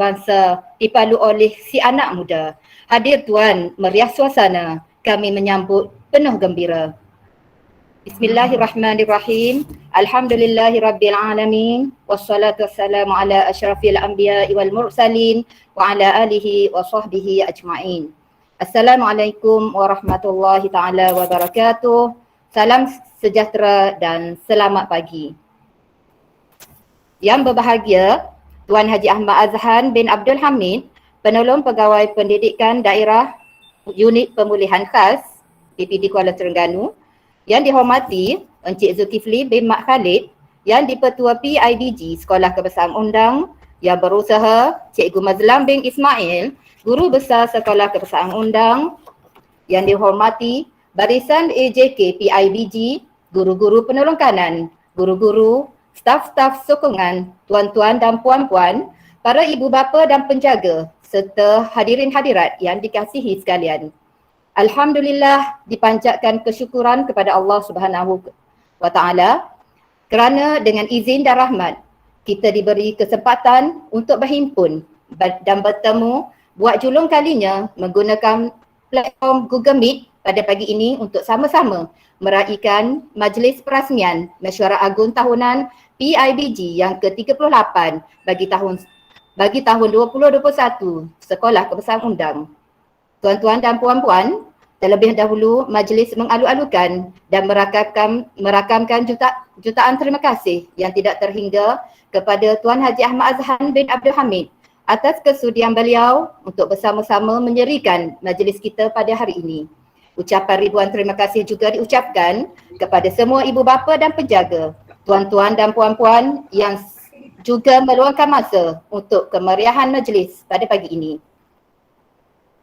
bangsa dipalu oleh si anak muda. Hadir Tuan, meriah suasana, kami menyambut penuh gembira. Bismillahirrahmanirrahim. Alhamdulillahirabbil alamin. Wassalatu wassalamu ala asyrafil anbiya'i wal mursalin wa ala alihi wa sahbihi ajma'in. Assalamualaikum warahmatullahi taala wabarakatuh. Salam sejahtera dan selamat pagi. Yang berbahagia, Tuan Haji Ahmad Azhan bin Abdul Hamid, Penolong Pegawai Pendidikan Daerah Unit Pemulihan Khas PPD Kuala Terengganu. Yang dihormati Encik Zulkifli bin Mak Khalid, yang di-Pertua PIBG Sekolah Kebangsaan Undang, yang berusaha Cikgu Mazlam bin Ismail, Guru Besar Sekolah Kebangsaan Undang. Yang dihormati Barisan AJK PIBG, guru-guru penolong kanan, guru-guru, staf-staf sokongan, tuan-tuan dan puan-puan, para ibu bapa dan penjaga, serta hadirin hadirat yang dikasihi sekalian. Alhamdulillah, dipanjatkan kesyukuran kepada Allah Subhanahu wa Ta'ala kerana dengan izin dan rahmat kita diberi kesempatan untuk berhimpun dan bertemu buat julung kalinya menggunakan platform Google Meet pada pagi ini untuk sama-sama meraihkan Majlis Perasmian Mesyuarat Agung Tahunan PIBG yang ke-38 bagi tahun 2021 Sekolah Kebangsaan Undang. Tuan-tuan dan puan-puan, terlebih dahulu majlis mengalu-alukan dan merakamkan jutaan terima kasih yang tidak terhingga kepada Tuan Haji Ahmad Azhan bin Abdul Hamid atas kesudian beliau untuk bersama-sama menyerikan majlis kita pada hari ini. Ucapan ribuan terima kasih juga diucapkan kepada semua ibu bapa dan penjaga, tuan-tuan dan puan-puan yang juga meluangkan masa untuk kemeriahan majlis pada pagi ini.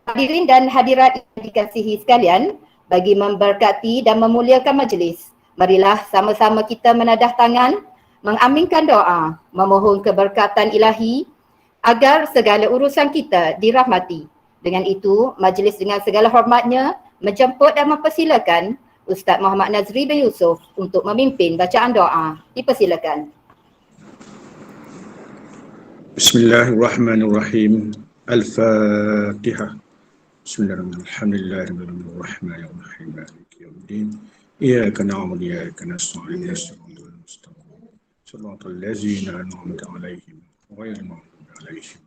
Hadirin dan hadirat yang dikasihi sekalian, bagi memberkati dan memuliakan majlis, marilah sama-sama kita menadah tangan, mengaminkan doa, memohon keberkatan ilahi agar segala urusan kita dirahmati. Dengan itu, majlis dengan segala hormatnya menjemput dan mempersilakan Ustaz Muhammad Nazri bin Yusuf untuk memimpin bacaan doa. Dipersilakan. Bismillahirrahmanirrahim. Al-Fatihah. Bismillahirrahmanirrahim. Bismillahirrahmanirrahim. Maliki yaumiddin. Iyyaka na'budu wa iyyaka nasta'in. Ihdinas siratal ladzina an'amta 'alaihim ghairil maghdubi 'alaihim.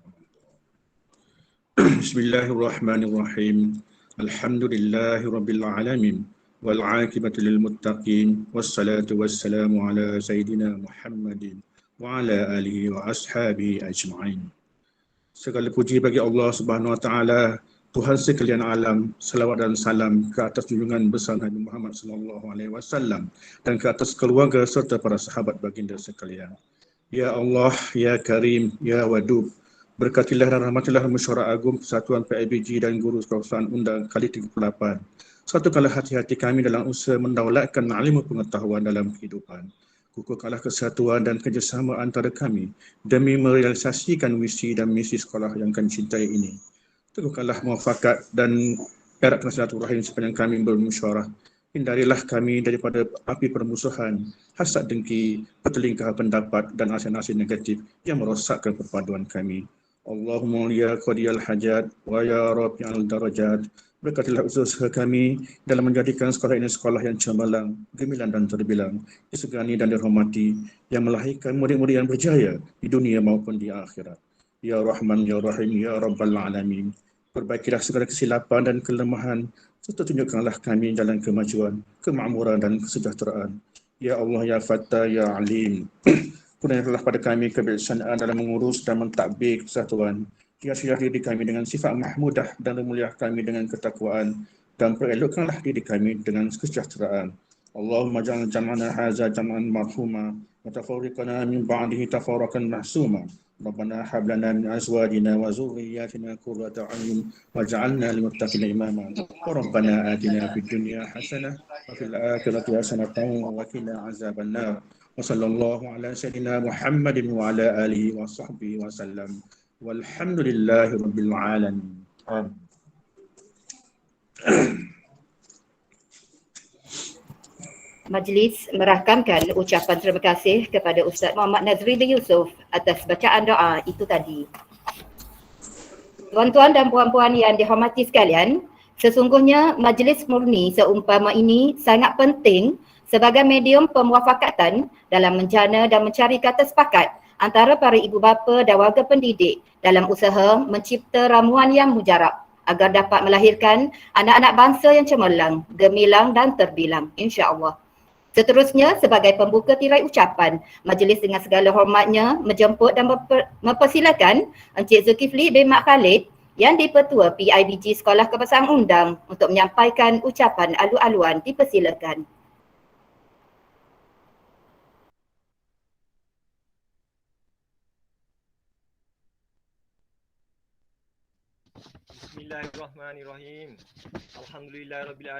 Bismillahirrahmanirrahim. Alhamdulillahirabbil alamin. Wal 'aqibatu lil muttaqin. Wassalatu wassalamu ala sayyidina Muhammadin wa ala alihi wa ashabihi ajma'in. Segala puji bagi Allah Subhanahu wa taala, Tuhan sekalian alam. Salawat dan salam ke atas junjungan besar Nabi Muhammad sallallahu alaihi wasallam dan ke atas keluarga serta para sahabat baginda sekalian. Ya Allah, ya Karim, ya Wadud, berkatilah dan rahmatilah Mesyuarat Agung Persatuan PIBG dan Guru Kebangsaan Undang kali 38. Satukanlah hati-hati kami dalam usaha mendaulatkan ilmu pengetahuan dalam kehidupan. Kukuhkanlah kesatuan dan kerjasama antara kami demi merealisasikan visi dan misi sekolah yang kami cintai ini. Teguhkanlah muafakat dan erat silaturahim sepanjang kami bermusyawarah. Hindarilah kami daripada api permusuhan, hasad dengki, pertelingkahan pendapat dan nasihat-nasihat negatif yang merosakkan perpaduan kami. Allahumma ya qadiyal hajat wa ya rafi'al darajat. Berkatilah usaha kami dalam menjadikan sekolah ini sekolah yang cemerlang, gemilang dan terbilang, disegani dan dirahmati, yang melahirkan murid-murid yang berjaya di dunia maupun di akhirat. Ya Rahman, Ya Rahim, Ya Rabbal Alamin. Perbaikilah segala kesilapan dan kelemahan, serta tunjukkanlah kami jalan kemajuan, kemakmuran dan kesejahteraan. Ya Allah, Ya Fattah, Ya Alim. Kurniakanlah pada kami kebijaksanaan dalam mengurus dan mentadbir kesatuan. Hiasilah diri kami dengan sifat mahmudah dan remuliah kami dengan ketakwaan, dan perelokkanlah diri kami dengan kesejahteraan. Allahumma ja'al jam'ana hadza jam'an marhuma wa tafarriqana min ba'dihi tafarruqan mahsuma. Rabbana hab lana min azwajina wa dhurriyyatina qurrata a'yun waj'alna lil muttaqina imama. Wa rabbana atina fid dunya hasanah wa fil akhirati hasanatan wa qina azaban nar. Wa sallallahu ala sayyidina Muhammadin wa ala alihi wa sahbihi wa sallam. Walhamdulillahi rabbil alamin. Majlis merakamkan ucapan terima kasih kepada Ustaz Muhammad Nazri bin Yusuf atas bacaan doa itu tadi. Tuan-tuan dan puan-puan yang dihormati sekalian, sesungguhnya majlis murni seumpama ini sangat penting sebagai medium pemuafakatan dalam menjana dan mencari kata sepakat antara para ibu bapa dan warga pendidik dalam usaha mencipta ramuan yang mujarab agar dapat melahirkan anak-anak bangsa yang cemerlang, gemilang dan terbilang, insya-Allah. Seterusnya, sebagai pembuka tirai ucapan, majlis dengan segala hormatnya menjemput dan mempersilakan Encik Zulkifli bin Mak Khalid yang di-Pertua PIBG Sekolah Kebangsaan Undang untuk menyampaikan ucapan alu-aluan. Dipersilakan. Bismillahirrahmanirrahim. Alhamdulillahirabbil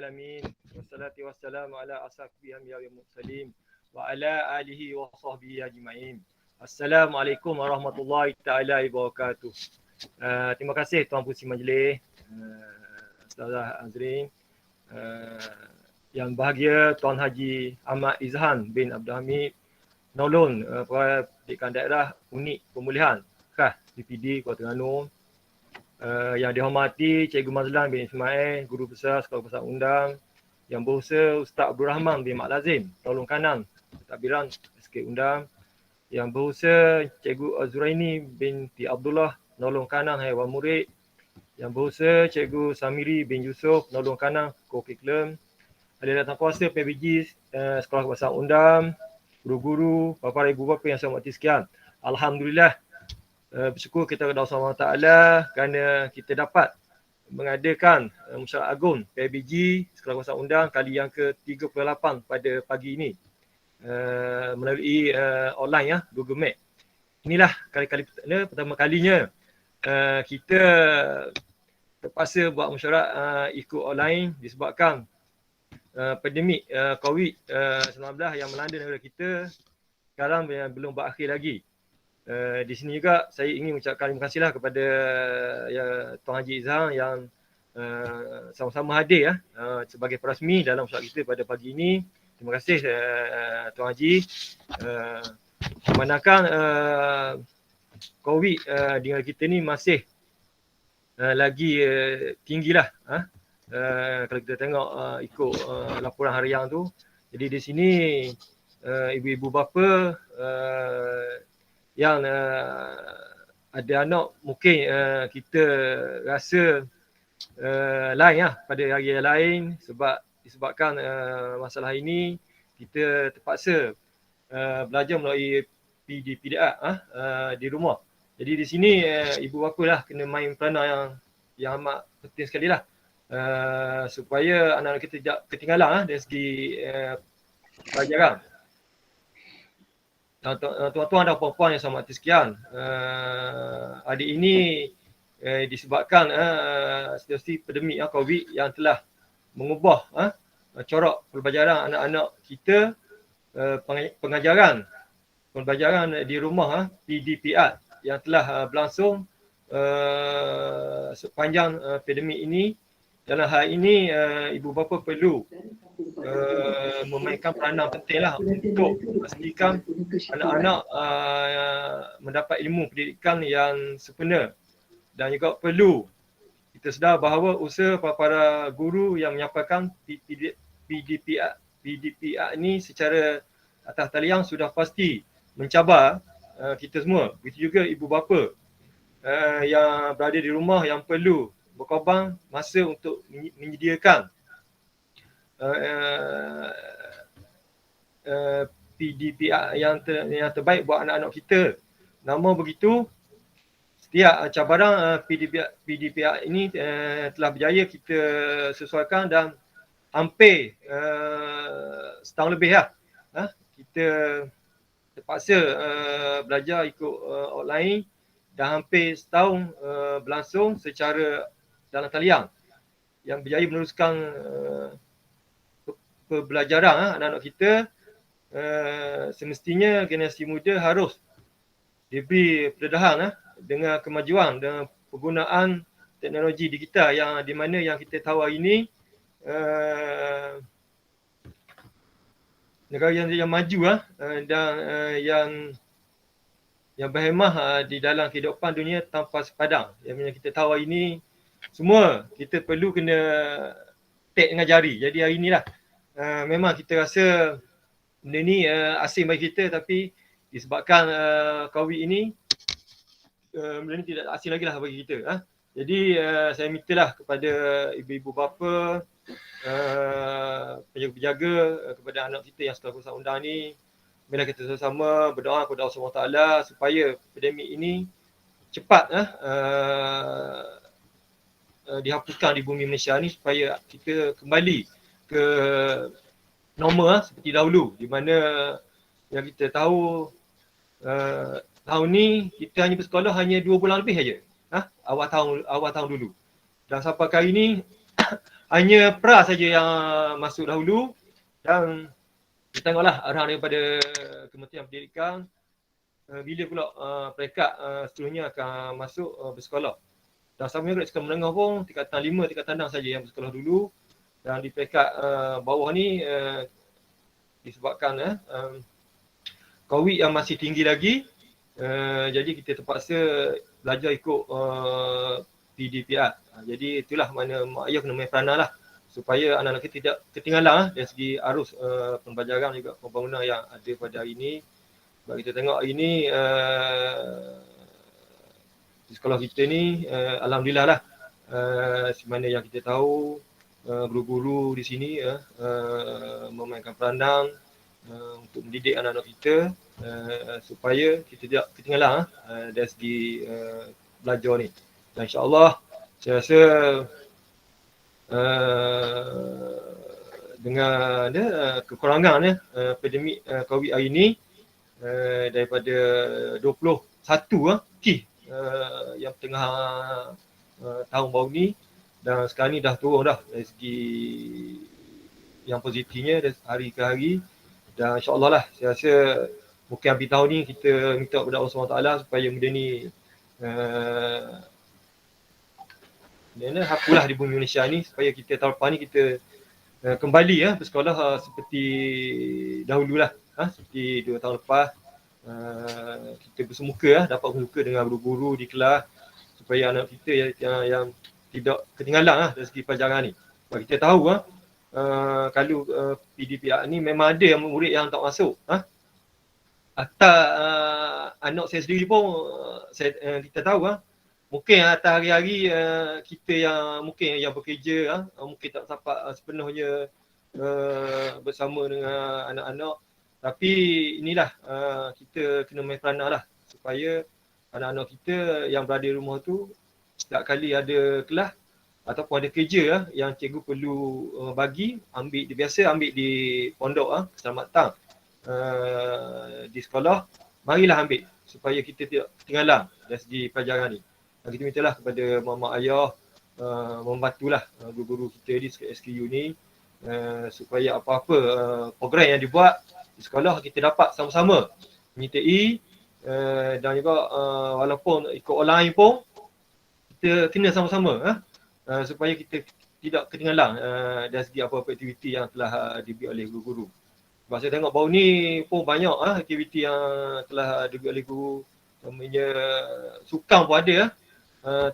wassalatu wassalamu ala asrafil anbiya'i wal mursalin wa ala alihi wa sahbihi ajma'in. Assalamualaikum warahmatullahi taala wabarakatuh. Terima kasih Tuan Pusri Majlis, Ustazah Azrin, yang bahagia Tuan Haji Ahmad Izhan bin Abdul Hamid, Nolon Pegawai Pendidikan Daerah Unit Pemulihan Khas PPD Kuala Terengganu, yang dihormati Cikgu Mazlan bin Ismail, Guru Besar Sekolah Kebangsaan Undang, yang berusaha Ustaz Abdul Rahman bin Mak Lazim, Tolong Kanan Pentadbiran SK Undang, yang berusaha Cikgu Azuraini binti Abdullah, Nolong Kanan Haiwan Murid, yang berusaha Cikgu Samiri bin Yusuf, Nolong Kanan Kurikulum, hadirin datang kuasa PBG Sekolah Kebangsaan Undang, guru-guru, para ibu bapa yang saya hormati sekian. Alhamdulillah, bersyukur kita kepada Allah SWT kerana kita dapat mengadakan Musyawarah Agung PIBG Sekolah Kebangsaan Undang kali yang ke-38 pada pagi ini melalui online ya, Google Meet. Inilah pertama kalinya kita terpaksa buat mesyuarat ikut online disebabkan pandemik COVID-19 yang melanda negara kita sekarang belum berakhir lagi. Di sini juga saya ingin mengucapkan terima kasihlah kepada Tuan Haji Izhan yang sama-sama hadir sebagai perasmi dalam solat kita pada pagi ini. Terima kasih Tuan Haji. Memandangkan COVID di negara kita ni masih lagi tinggilah kalau kita tengok ikut laporan harian tu. Jadi di sini ibu-ibu bapa yang ada anak mungkin kita rasa lain pada hari yang lain disebabkan masalah ini kita terpaksa belajar melalui PDA di rumah. Jadi di sini ibu bapa lah kena main peranan yang amat penting sekali lah supaya anak-anak kita tidak ketinggalan dari segi pelajaran. Tuan-tuan dan puan-puan yang saya hormati sekian, hari ini disebabkan situasi pandemik COVID yang telah mengubah corak pembelajaran anak-anak kita, pengajaran di rumah PDPR yang telah berlangsung sepanjang pandemik ini. Dalam hal ini ibu bapa perlu memainkan peranan penting lah untuk memastikan anak-anak mendapat ilmu pendidikan yang sempurna, dan juga perlu kita sedar bahawa usaha para guru yang menyampaikan PDPR ini secara atas talian sudah pasti mencabar kita semua. Begitu juga ibu bapa yang berada di rumah yang perlu berkorban masa untuk menyediakan PDPR yang terbaik buat anak-anak kita. Namun begitu, setiap cabaran PDPR ini telah berjaya kita sesuaikan dan hampir setahun lebih kita terpaksa belajar ikut online dan hampir setahun berlangsung secara dalam talian yang berjaya meneruskan pembelajaran anak-anak kita. Semestinya generasi muda harus diberi pendedahan dengan kemajuan dan penggunaan teknologi digital yang di mana yang kita tahu hari ini negara yang maju dan yang berhemah di dalam kehidupan dunia tanpa sepadang. Yang mana kita tahu hari ini semua kita perlu kena take dengan jari. Jadi hari inilah memang kita rasa benda ni asing bagi kita, tapi disebabkan COVID ini benda ni tidak asing lagi lah bagi kita. Jadi saya mintalah kepada ibu-ibu bapa, penjaga-penjaga, kepada anak kita yang setelah kursus undang ni, bila kita sama-sama berdoa kepada Allah SWT supaya pandemik ini cepat dihapuskan di bumi Malaysia ni, supaya kita kembali ke normal seperti dahulu, di mana yang kita tahu tahun ni kita hanya bersekolah hanya 2 bulan lebih saja, awal tahun dulu, dan sampai kali ni hanya pra saja yang masuk dahulu. Dan kita tengoklah arahan daripada Kementerian Pendidikan bila pula peringkat seterusnya akan masuk bersekolah. Dan sama juga sekolah menengah pun tingkatan 5, tingkatan 6 saja yang bersekolah dulu. Dan di peringkat bawah ni disebabkan COVID yang masih tinggi lagi, jadi kita terpaksa belajar ikut PDPR. Jadi itulah mana mak ayah kena main peranan lah, supaya anak-anak kita tidak ketinggalan dari segi arus pembelajaran juga pembangunan yang ada pada hari ini. Sebab kita tengok hari ini di sekolah kita ni alhamdulillah lah, semana yang kita tahu guru-guru di sini memainkan peranan untuk mendidik anak-anak kita supaya kita tidak ketinggalan dari segi belajar ni. Dan insya-Allah saya rasa dengan kekurangan pandemik COVID hari ini, daripada 21 kes yang tengah tahun baru ni, dan sekarang ni dah turun dah dari segi yang positifnya dari hari ke hari. Dan insya-Allah lah, saya rasa mungkin habis tahun ni kita minta kepada Allah SWT supaya benda ni hapulah di bumi Malaysia ni, supaya kita tahun depan ni kita kembali bersekolah seperti dahululah, seperti 2 tahun lepas. Kita bersemuka dapat bersemuka dengan guru-guru di kelas, supaya anak kita yang tidak ketinggalan dari segi pelajaran ni. Sebab kita tahu kalau PDPR ni memang ada yang murid yang tak masuk. Atas anak saya sendiri pun kita tahu mungkin atas hari-hari kita yang mungkin yang bekerja mungkin tak sempat sepenuhnya bersama dengan anak-anak, tapi inilah kita kena main peranan lah, supaya anak-anak kita yang berada di rumah tu setiap kali ada kelas ataupun ada kerja yang cikgu perlu bagi, biasa ambil di pondok keselamatan di sekolah, marilah ambil supaya kita tidak ketinggalan dari segi pelajaran ni. Dan kita mintalah kepada mak ayah membantulah guru-guru kita di SKU ni supaya apa-apa program yang dibuat di sekolah kita dapat sama-sama menyertai, dan juga walaupun ikut online pun kita kena sama-sama supaya kita tidak ketinggalan dari segi apa-apa aktiviti yang telah dibuat oleh guru-guru. Sebab saya tengok baru ni pun banyak aktiviti yang telah dibuat oleh guru, namanya sukan pun ada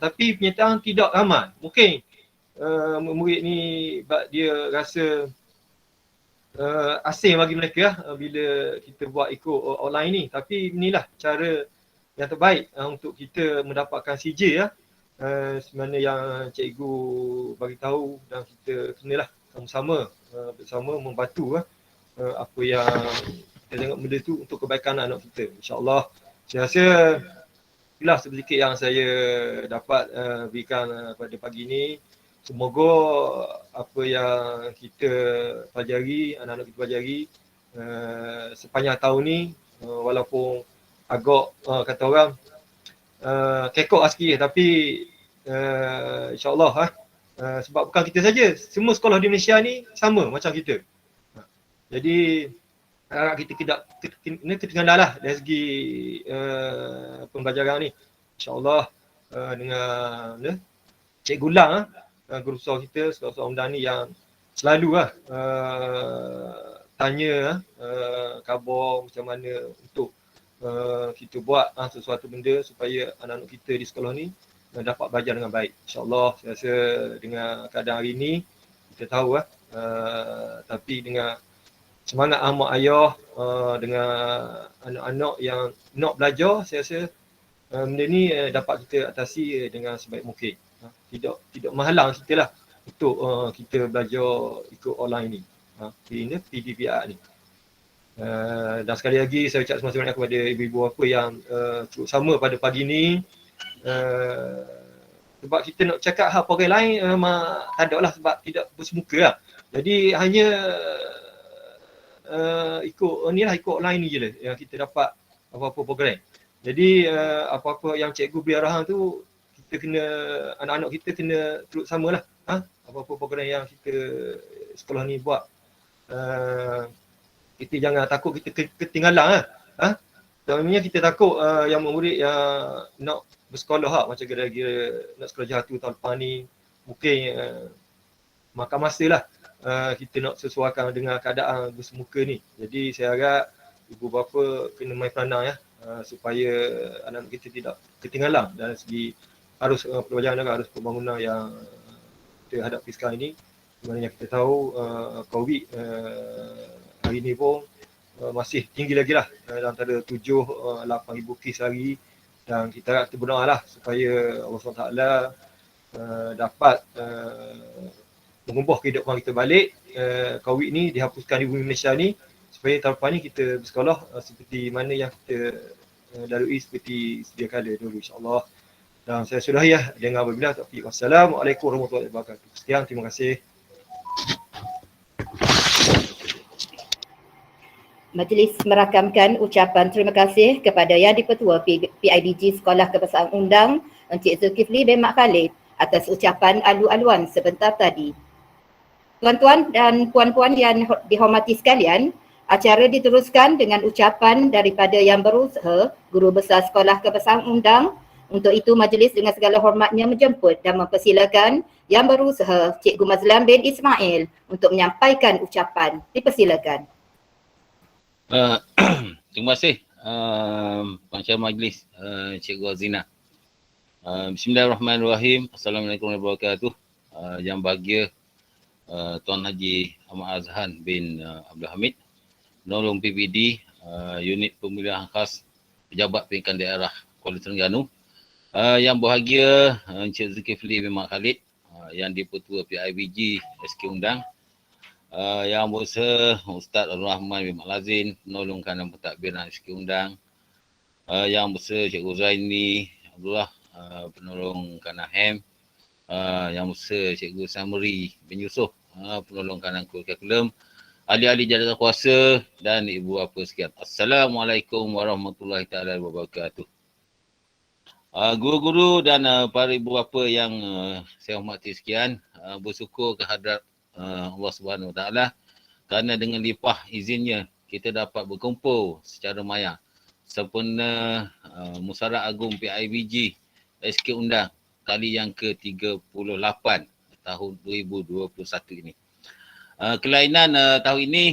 tapi penyertaan tidak ramai. Mungkin murid ni dia rasa asing bagi mereka bila kita buat ikut online ni, tapi inilah cara yang terbaik untuk kita mendapatkan CJ sebenarnya yang cikgu bagi tahu, dan kita kenalah sama-sama bersama membantu apa yang kita tengok benda tu untuk kebaikan anak kita. InsyaAllah saya rasa itulah sedikit yang saya dapat berikan pada pagi ini. Semoga apa yang kita pelajari, anak-anak kita pelajari sepanjang tahun ni, walaupun agak kata orang kekok sikit, tapi insyaAllah sebab bukan kita saja, semua sekolah di Malaysia ni sama macam kita. Jadi harap kita tidak ketinggalan lah dari segi pembelajaran ni. InsyaAllah dengan Cikgu Lang, guru besar kita, sekolah undang ni yang selalu tanya khabar macam mana untuk kita buat sesuatu benda supaya anak-anak kita di sekolah ni dapat belajar dengan baik. InsyaAllah saya rasa dengan keadaan hari ni kita tahu tapi dengan semangat mak ayah dengan anak-anak yang nak belajar, saya rasa benda ni dapat kita atasi dengan sebaik mungkin. Tidak menghalang kita lah untuk kita belajar ikut online ni. Ini PDPR ni. Dan sekali lagi saya ucap terima kasih kepada ibu-ibu bapa yang turut sama pada pagi ni. Sebab kita nak cakap hal program lain tak ada lah sebab tidak bersemuka lah. Jadi hanya ikut online ni je lah yang kita dapat apa-apa program. Jadi apa-apa yang cikgu beri arahan tu kita kena, anak-anak kita kena turut samalah. Apa-apa program yang kita sekolah ni buat. Kita jangan takut kita ketinggalan Sebenarnya kita takut yang murid yang nak bersekolah macam kira-kira nak sekolah jatuh tahun depan ni mungkin makan masa lah. Kita nak sesuaikan dengan keadaan bersemuka ni. Jadi saya harap ibu bapa kena main peranan supaya anak-anak kita tidak ketinggalan dari segi arus pelajaran dan arus pembangunan yang kita hadapi sekarang ini. Sebenarnya kita tahu COVID hari ni pun masih tinggi lagi lah, antara 7-8 ribu kes hari, dan kita berdoa lah supaya Allah SWT dapat mengubah kehidupan kita balik, COVID ni dihapuskan di bumi Malaysia ni, supaya tahun depan ni kita bersekolah seperti mana yang kita lalui seperti sedia kala dulu, insyaAllah. Dan saya sudahi dengan apabila taufiq. Wassalamualaikum warahmatullahi wabarakatuh. Sekian, terima kasih. Majlis merakamkan ucapan terima kasih kepada Yang di-Pertua PIBG Sekolah Kebangsaan Undang Encik Zulkifli bin Mak Khalid atas ucapan alu-aluan sebentar tadi. Tuan-tuan dan puan-puan yang dihormati sekalian, acara diteruskan dengan ucapan daripada Yang Berusaha Guru Besar Sekolah Kebangsaan Undang. Untuk itu majlis dengan segala hormatnya menjemput dan mempersilakan Yang Berusaha Cikgu Mazlan bin Ismail untuk menyampaikan ucapan. Dipersilakan. Terima kasih Pengacara Majlis Cikgu Azina. Bismillahirrahmanirrahim. Assalamualaikum warahmatullahi wabarakatuh. Yang bahagia Tuan Haji Ahmad Azhan bin Abdul Hamid, Penolong PPD Unit Pemilihan Khas Pejabat Pendidikan Daerah Kuala Terengganu. Yang bahagia Encik Zulkifli bin Mak Khalid, Yang di-Pertua PIBG SK Undang. Yang berusaha Ustaz Ar-Rahman bin Mak Lazin, Penolong Kanan Pentadbiran SK Undang. Yang berusaha Cikgu Zaini Abdullah, Penolong Kanan HEM. Yang berusaha Cikgu Samri bin Yusof, Penolong Kanan Kurikulum. Ahli-ahli jabatan kuasa dan ibu bapa sekalian. Assalamualaikum warahmatullahi taala wabarakatuh. Guru-guru dan para ibu bapa yang saya hormati sekian, bersyukur kehadrat Allah Subhanahu Wa Taala kerana dengan limpah izinnya kita dapat berkumpul secara maya sempena Musyawarah Agung PIBG SK Undang kali yang ke-38 tahun 2021 ini. Kelainan tahun ini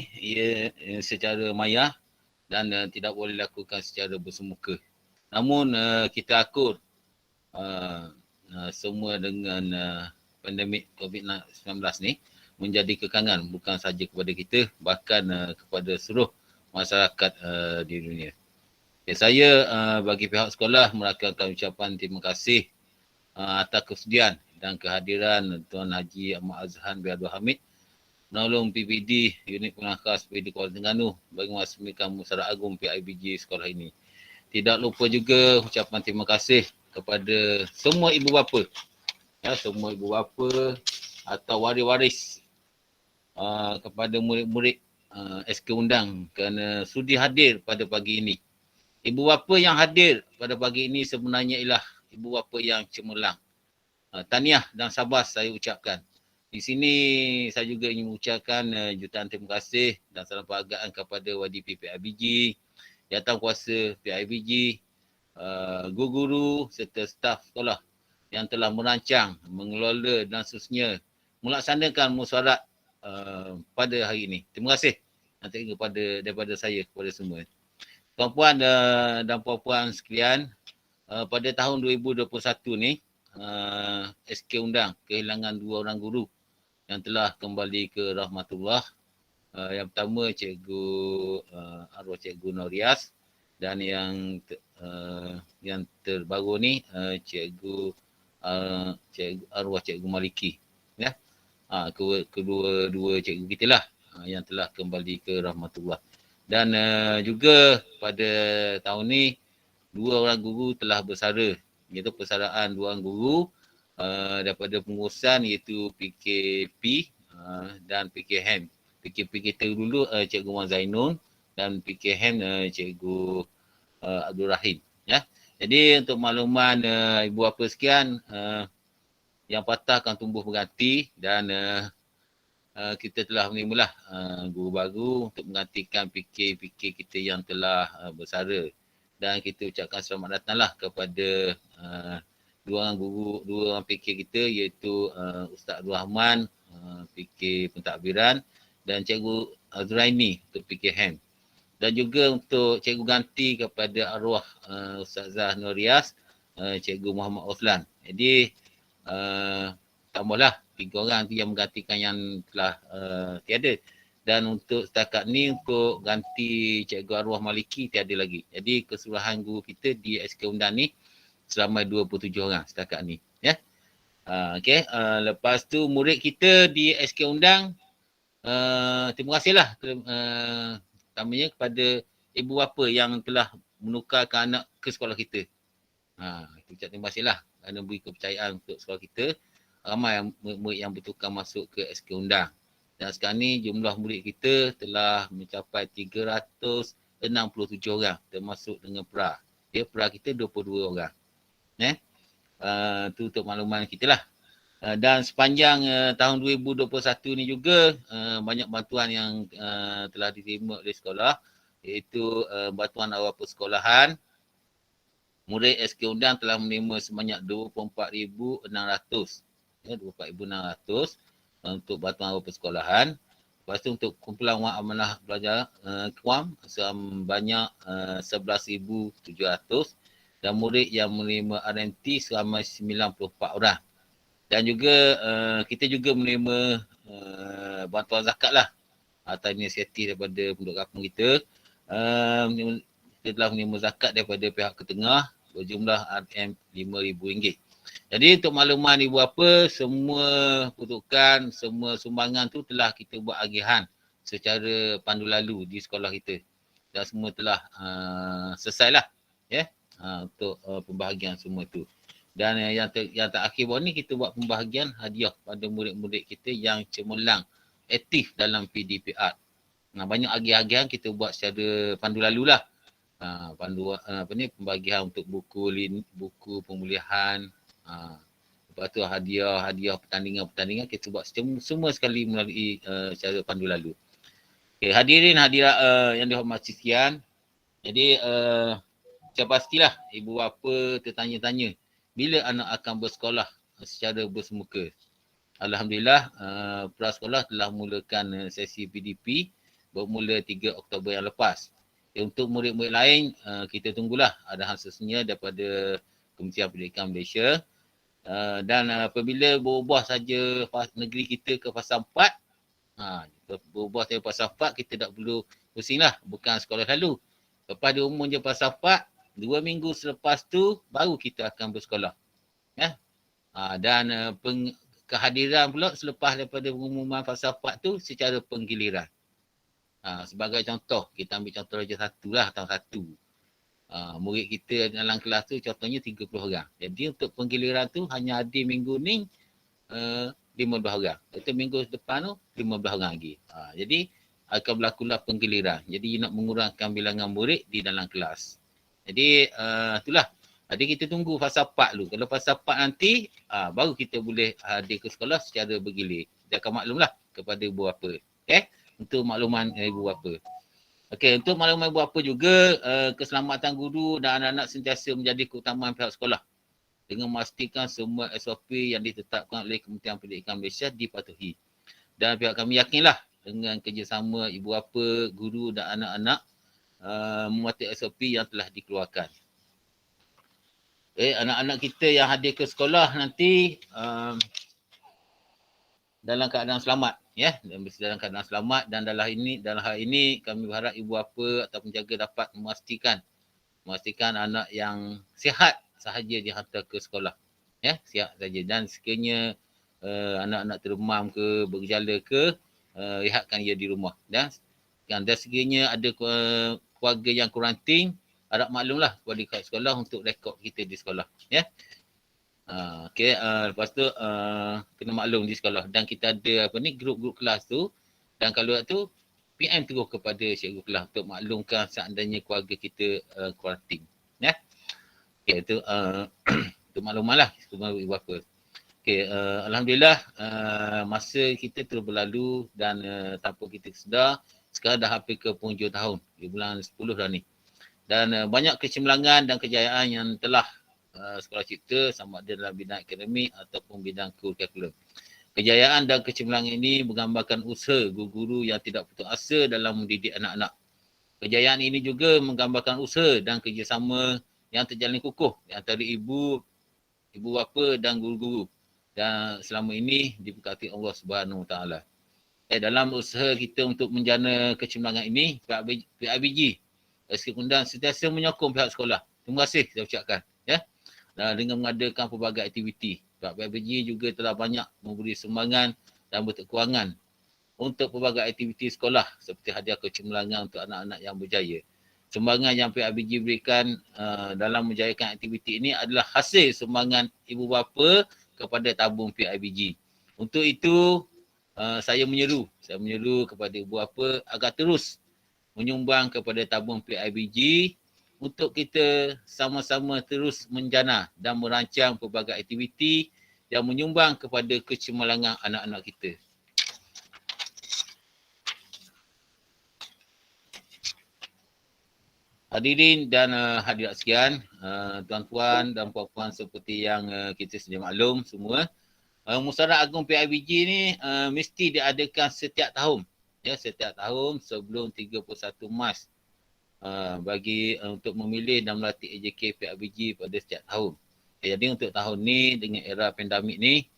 secara maya dan tidak boleh dilakukan secara bersemuka. Namun kita akur semua dengan pandemik COVID-19 ni menjadi kekangan bukan sahaja kepada kita, bahkan kepada seluruh masyarakat di dunia. Saya bagi pihak sekolah merakamkan ucapan terima kasih atas kesediaan dan kehadiran Tuan Haji Ahmad Azhan bin Abdul Hamid, Penolong PPD Unit Pemilihan Khas PPD Kuala Terengganu bagi meresmikan Musyawarah Agung PIBG sekolah ini. Tidak lupa juga ucapan terima kasih kepada semua ibu bapa, semua ibu bapa atau waris-waris kepada murid-murid SK Undang kerana sudi hadir pada pagi ini. Ibu bapa yang hadir pada pagi ini sebenarnya ialah ibu bapa yang cemerlang. Tahniah dan sabar saya ucapkan. Di sini saya juga ingin mengucapkan jutaan terima kasih dan salam penghargaan kepada YDP PIBG, jawatan kuasa PIBG, guru-guru serta staf sekolah yang telah merancang, mengelola dan seterusnya melaksanakan musyawarah pada hari ini. Terima kasih daripada saya kepada semua. Tuan-puan dan puan-puan sekalian, pada tahun 2021 ni, SK undang kehilangan 2 orang guru yang telah kembali ke rahmatullah. Yang pertama Cikgu arwah Cikgu Norias, dan yang terbaru ni Cikgu arwah Cikgu Maliki. Ya. Kedua-dua cikgu kita lah yang telah kembali ke rahmatullah. Dan juga pada tahun ni 2 orang guru telah bersara, iaitu persaraan 2 orang guru daripada pengurusan, iaitu PKP dan PKHM. PKP kita dulu Cikgu Wan Zainun, dan PKHM Cikgu Abdul Rahim. Ya. Jadi untuk makluman ibu bapa sekian, yang patah akan tumbuh berganti, dan kita telah menerimalah guru baru untuk menggantikan PK kita yang telah bersara. Dan kita ucapkan selamat datanglah kepada 2 orang guru, 2 orang PK kita, iaitu Ustaz Abdul Rahman PK pentadbiran, dan Cikgu Azraini untuk PKHM. Dan juga untuk cikgu ganti kepada arwah Ustazah Norias, Cikgu Muhammad Oslan. Jadi tambahlah 3 orang tu yang menggantikan yang telah tiada. Dan untuk setakat ni, untuk ganti Cikgu Arwah Maliki tiada lagi. Jadi keseluruhan guru kita di SK Undang ni selama 27 orang setakat ni. Ya. Okey. Lepas tu murid kita di SK Undang, terima kasihlah utamanya kepada ibu bapa yang telah menukarkan anak ke sekolah kita. Kita terima kasihlah kerana beri kepercayaan untuk sekolah kita. Ramai murid yang bertukar masuk ke SK Undang. Dan sekarang ni jumlah murid kita telah mencapai 367 orang, termasuk dengan PRA. PRA kita 22 orang. Itu untuk makluman kita lah. Dan sepanjang tahun 2021 ni juga banyak bantuan yang telah diterima oleh sekolah, iaitu bantuan awal persekolahan. Murid SK Undang telah menerima sebanyak 24,600. 24,600 untuk bantuan awal persekolahan. Lepas tu untuk kumpulan wang amanah belajar KWAM sebanyak 11,700, dan murid yang menerima RMT seramai 94 orang. Dan juga kita juga menerima bantuan zakat lah atas inisiatif daripada penduduk kampung kita. Kita telah menerima zakat daripada pihak ketengah berjumlah RM5,000. Jadi untuk makluman ibu bapa, semua pertukaran, semua sumbangan tu telah kita buat agihan secara pandu lalu di sekolah kita. Dan semua telah selesai lah. Untuk pembahagian semua tu. Dan yang terakhir baru ni kita buat pembahagian hadiah pada murid-murid kita yang cemerlang aktif dalam PDPR. Banyak agihan-agihan kita buat secara pandu lalu lah. Pembagian untuk buku pemulihan. Lepas tu hadiah pertandingan kita buat semua sekali melalui cara pandu lalu. Okay, hadirin hadirat yang dihormati sekian. Jadi saya pastilah ibu bapa tertanya-tanya bila anak akan bersekolah secara bersemuka. Alhamdulillah prasekolah telah mulakan sesi PDP bermula 3 Oktober yang lepas. Untuk murid-murid lain kita tunggulah arahan sesungguhnya daripada Kementerian Pendidikan Malaysia. Dan apabila berubah saja negeri kita ke fasa 4, berubah saja fasa 4, kita tak perlu pusinglah, bukan sekolah lalu. Lepas dia umum je fasa 4, 2 minggu selepas tu baru kita akan bersekolah. Dan kehadiran pula selepas daripada pengumuman fasa 4 tu secara penggiliran. Sebagai contoh, kita ambil contoh Raja 1 lah, tahun 1. Murid kita dalam kelas tu contohnya 30 orang. Jadi untuk penggiliran tu hanya ada minggu ni 15 orang. Itu minggu depan tu 15 orang lagi. Jadi akan berlakulah penggiliran. Jadi nak mengurangkan bilangan murid di dalam kelas. Jadi itulah. Jadi kita tunggu fasa 4 dulu. Kalau fasa 4 nanti baru kita boleh hadir ke sekolah secara bergilir. Kita akan maklumlah kepada ibu bapa. Okay? Untuk makluman ibu bapa. Okey, untuk makluman ibu bapa juga, keselamatan guru dan anak-anak sentiasa menjadi keutamaan pihak sekolah dengan memastikan semua SOP yang ditetapkan oleh Kementerian Pendidikan Malaysia dipatuhi. Dan pihak kami yakinlah dengan kerjasama ibu bapa, guru dan anak-anak, mematuhi SOP yang telah dikeluarkan. Anak-anak kita yang hadir ke sekolah nanti dalam keadaan selamat, ya, dalam keadaan selamat, dan dalam hal ini kami berharap ibu bapa atau penjaga dapat memastikan anak yang sihat sahaja dihantar ke sekolah, ya, sihat saja. Dan sekiranya anak-anak terdemam ke, bergejala ke, rehatkan ia di rumah. Dan sekiranya ada keluarga yang kuarantin, harap maklumlah kepada sekolah untuk rekod kita di sekolah, ya. Lepas tu kena maklum di sekolah, dan kita ada grup-grup kelas tu, dan kalau tu PM terus kepada cikgu kelas untuk maklumkan seandainya keluarga kita kuarantin, ya. Itu untuk makluman lah semua ibu bapa. Alhamdulillah masa kita terus berlalu, dan tanpa kita sedar sekarang dah hampir ke penghujung tahun, di bulan 10 dah ni. Dan banyak kecemerlangan dan kejayaan yang telah sekolah cipta, sama ada dalam bidang akademik ataupun bidang kurikulum. Kejayaan dan kecemerlangan ini menggambarkan usaha guru-guru yang tidak putus asa dalam mendidik anak-anak. Kejayaan ini juga menggambarkan usaha dan kerjasama yang terjalin kukuh di antara ibu bapa dan guru-guru, dan selama ini diberkati Allah Subhanahu Wa Taala. Dalam usaha kita untuk menjana kecemerlangan ini, PIBG Sekundang sentiasa menyokong pihak sekolah. Terima kasih saya ucapkan, ya. Dengan mengadakan pelbagai aktiviti. Pihak PIBG juga telah banyak memberi sumbangan dan berkekurangan untuk pelbagai aktiviti sekolah seperti hadiah kecemerlangan untuk anak-anak yang berjaya. Sumbangan yang PIBG berikan dalam menjayakan aktiviti ini adalah hasil sumbangan ibu bapa kepada tabung PIBG. Untuk itu, saya menyeru kepada ibu bapa agar terus menyumbang kepada tabung PIBG untuk kita sama-sama terus menjana dan merancang pelbagai aktiviti yang menyumbang kepada kecemerlangan anak-anak kita. Hadirin dan hadirat sekalian, tuan-tuan dan puan-puan seperti yang kita sedia maklum semua, Musyawarah Agung PIBG ni mesti diadakan setiap tahun. Ya, setiap tahun sebelum 31 Mac bagi untuk memilih dan melatih AJK PIBG pada setiap tahun. Jadi untuk tahun ni dengan era pandemik ni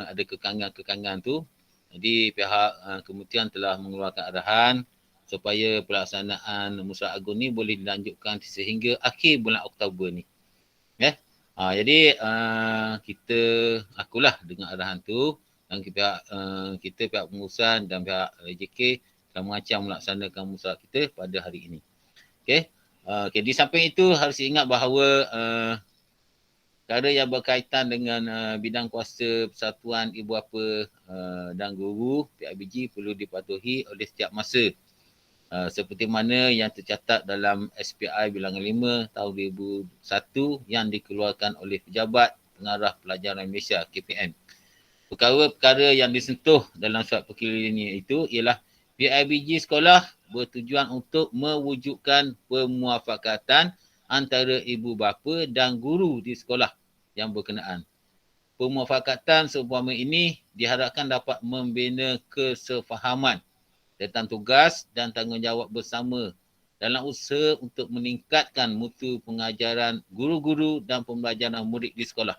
ada kekangan-kekangan tu. Jadi pihak kementerian telah mengeluarkan arahan supaya pelaksanaan Musyawarah Agung ni boleh dilanjutkan sehingga akhir bulan Oktober ni. Ya. Jadi akulah dengan arahan tu, dan kita pihak pengurusan dan pihak AJK telah merancang melaksanakan musyawarah kita pada hari ini. Okey. Di samping itu harus ingat bahawa perkara yang berkaitan dengan bidang kuasa persatuan ibu bapa dan guru PIBG perlu dipatuhi oleh setiap masa. Seperti mana yang tercatat dalam SPI bilangan 5 tahun 2001 yang dikeluarkan oleh Pejabat Pengarah Pelajaran Malaysia KPM. Perkara-perkara yang disentuh dalam surat perkiranya itu ialah PIBG sekolah bertujuan untuk mewujudkan pemuafakatan antara ibu bapa dan guru di sekolah yang berkenaan. Pemuafakatan seumpama ini diharapkan dapat membina kesefahaman tentang tugas dan tanggungjawab bersama dalam usaha untuk meningkatkan mutu pengajaran guru-guru dan pembelajaran murid di sekolah.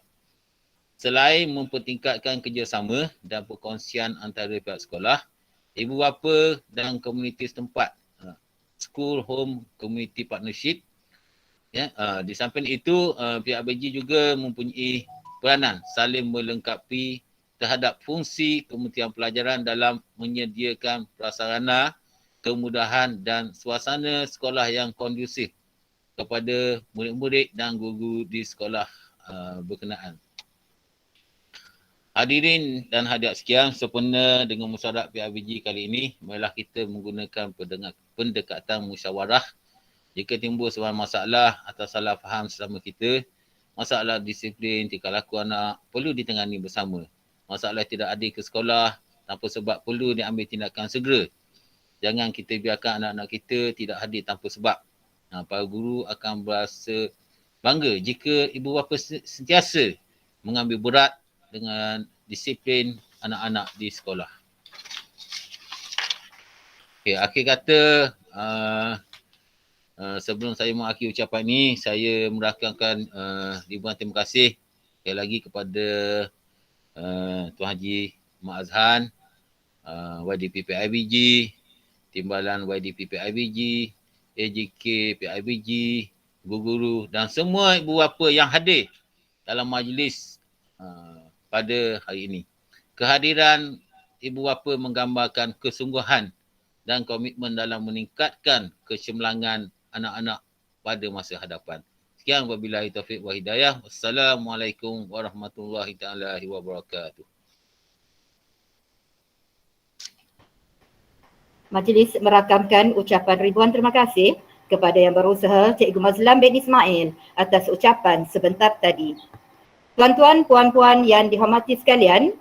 Selain mempertingkatkan kerjasama dan perkongsian antara pihak sekolah, ibu bapa dan komuniti setempat, school home community partnership, ya, di samping itu PIBG juga mempunyai peranan saling melengkapi terhadap fungsi Kementerian Pelajaran dalam menyediakan prasarana, kemudahan dan suasana sekolah yang kondusif kepada murid-murid dan guru di sekolah berkenaan. Hadirin dan hadirat sekalian, sempena dengan musyawarah PIBG kali ini, marilah kita menggunakan pendekatan musyawarah. Jika timbul sebuah masalah atau salah faham sesama kita, masalah disiplin, tingkah laku anak perlu ditangani bersama. Masalah tidak hadir ke sekolah tanpa sebab perlu diambil tindakan segera. Jangan kita biarkan anak-anak kita tidak hadir tanpa sebab. Para guru akan berasa bangga jika ibu bapa sentiasa mengambil berat dengan disiplin anak-anak di sekolah. Akhir kata, sebelum saya mengakhiri ucapan ini, saya merakamkan ribuan terima kasih sekali lagi kepada Tuan Haji Mak Azhan, YDP PIBG, Timbalan YDP PIBG, AJK PIBG, guru-guru dan semua ibu bapa yang hadir dalam majlis pada hari ini. Kehadiran ibu bapa menggambarkan kesungguhan dan komitmen dalam meningkatkan kecemerlangan anak-anak pada masa hadapan. Sekian, wabillahi taufiq wa hidayah. Wassalamualaikum warahmatullahi taala wabarakatuh. Majlis merakamkan ucapan ribuan terima kasih kepada yang berusaha Cikgu Mazlan bin Ismail atas ucapan sebentar tadi. Tuan-tuan, puan-puan yang dihormati sekalian,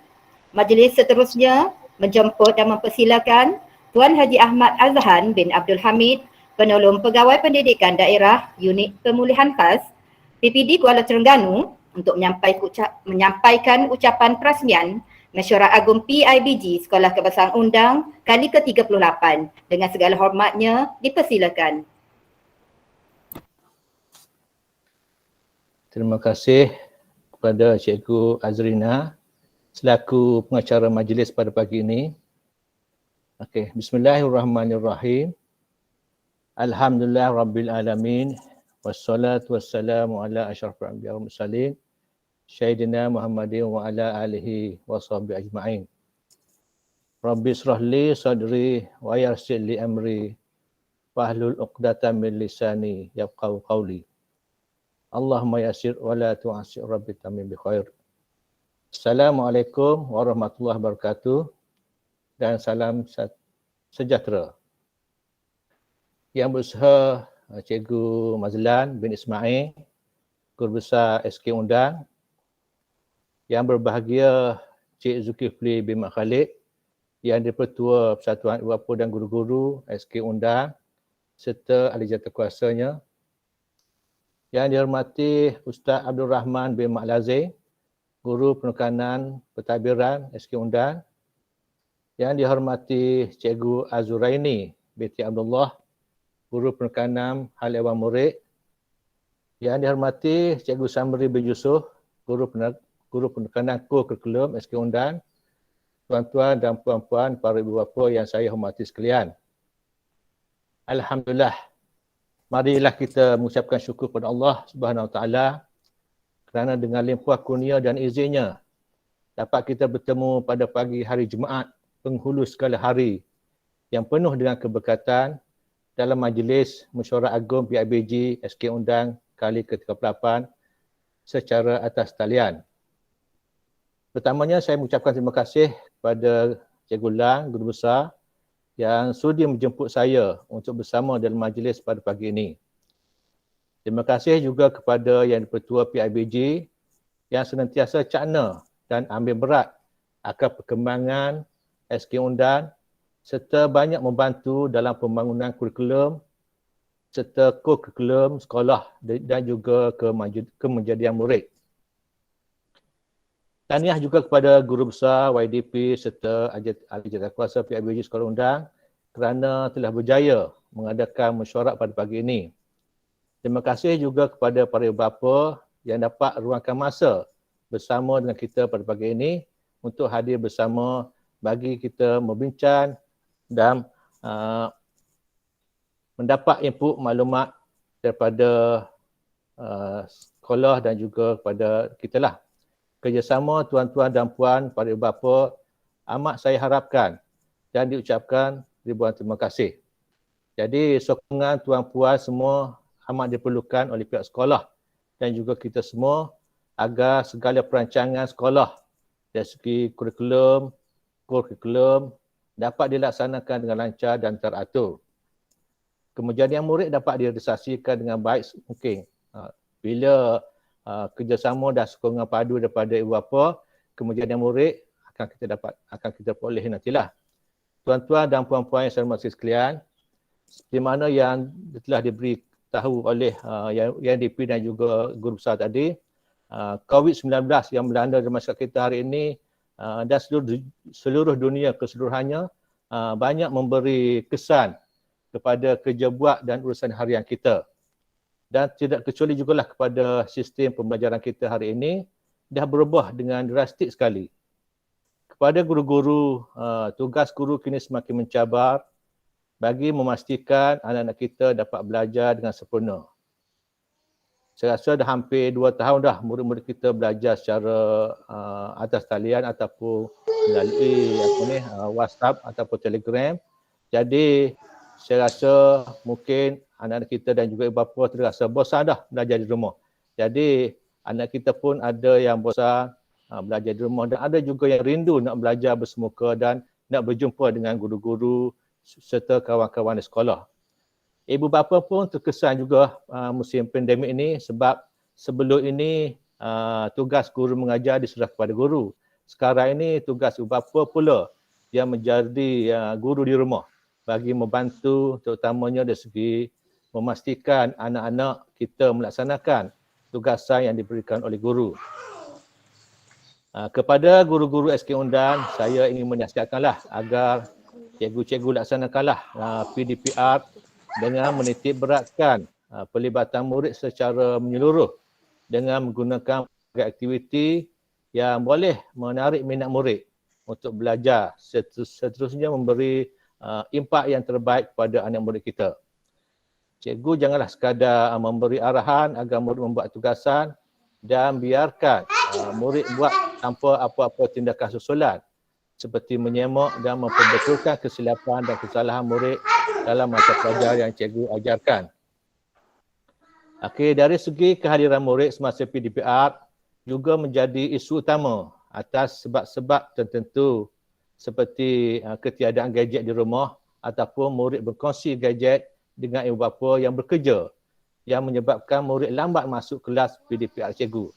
majlis seterusnya menjemput dan mempersilakan Tuan Haji Ahmad Azhan bin Abdul Hamid, Penolong Pegawai Pendidikan Daerah Unit Pemulihan Khas PPD Kuala Terengganu untuk menyampaikan ucapan perasmian Mesyuarat Agung PIBG Sekolah Kebangsaan Undang kali ke-38. Dengan segala hormatnya, dipersilakan. Terima kasih kepada Cikgu Azrina selaku pengacara majlis pada pagi ini. Okey, bismillahirrahmanirrahim. Alhamdulillah Rabbil Alamin. Wassalatu wassalamu ala asyrafil anbiya wal mursalin. Sayyidina Muhammadin wa ala alihi wa sahbihi ajma'in. Rabbi israh li sadri wa yassir li amri wahlul 'uqdatam min lisani yafqahu qawli. Allahumma yassir wa la tu'assir rabbi tamim bi khair. Assalamualaikum warahmatullahi wabarakatuh dan salam sejahtera. Yang berusaha Cikgu Mazlan bin Ismail, Guru Besar SK Undang. Yang berbahagia Cik Zulkifli bin Mak Khalid, yang di-Pertua Persatuan Ibu Bapa dan Guru-Guru SK Undang serta ahli jawatankuasanya. Yang dihormati Ustaz Abdul Rahman bin Mak Lazim, Guru Penekanan Pentadbiran SK Undang. Yang dihormati Cikgu Azuraini binti Abdullah, Guru Penekanan Hal Ehwal Murid. Yang dihormati Cikgu Samri bin Yusof, Guru Penekanan Kurikulum SK Undang. Tuan-tuan dan puan-puan, para ibu bapa yang saya hormati sekalian. Alhamdulillah. Marilah kita mengucapkan syukur kepada Allah Subhanahu Wa Taala kerana dengan limpah kurnia dan izinnya dapat kita bertemu pada pagi hari Jumaat, penghulu segala hari yang penuh dengan keberkatan dalam majlis Mesyuarat Agung PIBG SK Undang kali ke-38 secara atas talian. Pertamanya saya mengucapkan terima kasih kepada Cikgu Lang, Guru Besar yang sudi menjemput saya untuk bersama dalam majlis pada pagi ini. Terima kasih juga kepada Yang di-Pertua PIBG yang senantiasa cakna dan ambil berat akan perkembangan SK Undang serta banyak membantu dalam pembangunan kurikulum serta kurikulum sekolah dan juga kemenjadian murid. Tahniah juga kepada Guru Besar YDP serta ahli jawatankuasa PIBG Sekolah Undang kerana telah berjaya mengadakan mesyuarat pada pagi ini. Terima kasih juga kepada para ibu bapa yang dapat ruangkan masa bersama dengan kita pada pagi ini untuk hadir bersama bagi kita membincang dan mendapat input maklumat daripada sekolah dan juga kepada kita lah. Kerjasama tuan-tuan dan puan, para ibu bapa amat saya harapkan dan diucapkan ribuan terima kasih. Jadi sokongan tuan-puan semua amat diperlukan oleh pihak sekolah dan juga kita semua agar segala perancangan sekolah dari segi kurikulum dapat dilaksanakan dengan lancar dan teratur. Kemenjadian murid dapat direalisasikan dengan baik mungkin bila kerjasama dan sokongan padu daripada ibu bapa, kemenjadian murid akan kita peroleh nantilah. Tuan-tuan dan puan-puan yang saya hormati sekalian, seperti mana yang telah diberi tahu oleh YDP dan juga Guru Besar tadi, COVID-19 yang melanda di masyarakat kita hari ini dan seluruh dunia keseluruhannya banyak memberi kesan kepada kerja buat dan urusan harian kita. Dan tidak kecuali jugalah kepada sistem pembelajaran kita hari ini dah berubah dengan drastik sekali. Kepada guru-guru, tugas guru kini semakin mencabar bagi memastikan anak-anak kita dapat belajar dengan sempurna. Saya rasa dah hampir 2 tahun dah murid-murid kita belajar secara atas talian ataupun melalui WhatsApp ataupun Telegram. Jadi saya rasa mungkin anak-anak kita dan juga ibu bapa terasa bosan dah belajar di rumah. Jadi anak kita pun ada yang bosan belajar di rumah dan ada juga yang rindu nak belajar bersemuka dan nak berjumpa dengan guru-guru serta kawan-kawan di sekolah. Ibu bapa pun terkesan juga musim pandemik ini sebab sebelum ini tugas guru mengajar diserah kepada guru. Sekarang ini tugas ibu bapa pula yang menjadi guru di rumah bagi membantu terutamanya dari segi memastikan anak-anak kita melaksanakan tugasan yang diberikan oleh guru. Kepada guru-guru SK Undan, saya ingin menasihatkanlah agar cikgu-cikgu laksanakanlah PDPR dengan menitik beratkan pelibatan murid secara menyeluruh dengan menggunakan aktiviti yang boleh menarik minat murid untuk belajar, seterusnya memberi impak yang terbaik kepada anak murid kita. Cikgu janganlah sekadar memberi arahan agar murid membuat tugasan dan biarkan murid buat tanpa apa-apa tindakan susulan seperti menyemak dan memperbetulkan kesilapan dan kesalahan murid dalam mata pelajar yang cikgu ajarkan. Okey, dari segi kehadiran murid semasa PDPR juga menjadi isu utama atas sebab-sebab tertentu seperti ketiadaan gadget di rumah ataupun murid berkongsi gadget dengan ibu bapa yang bekerja yang menyebabkan murid lambat masuk kelas PDPR cikgu.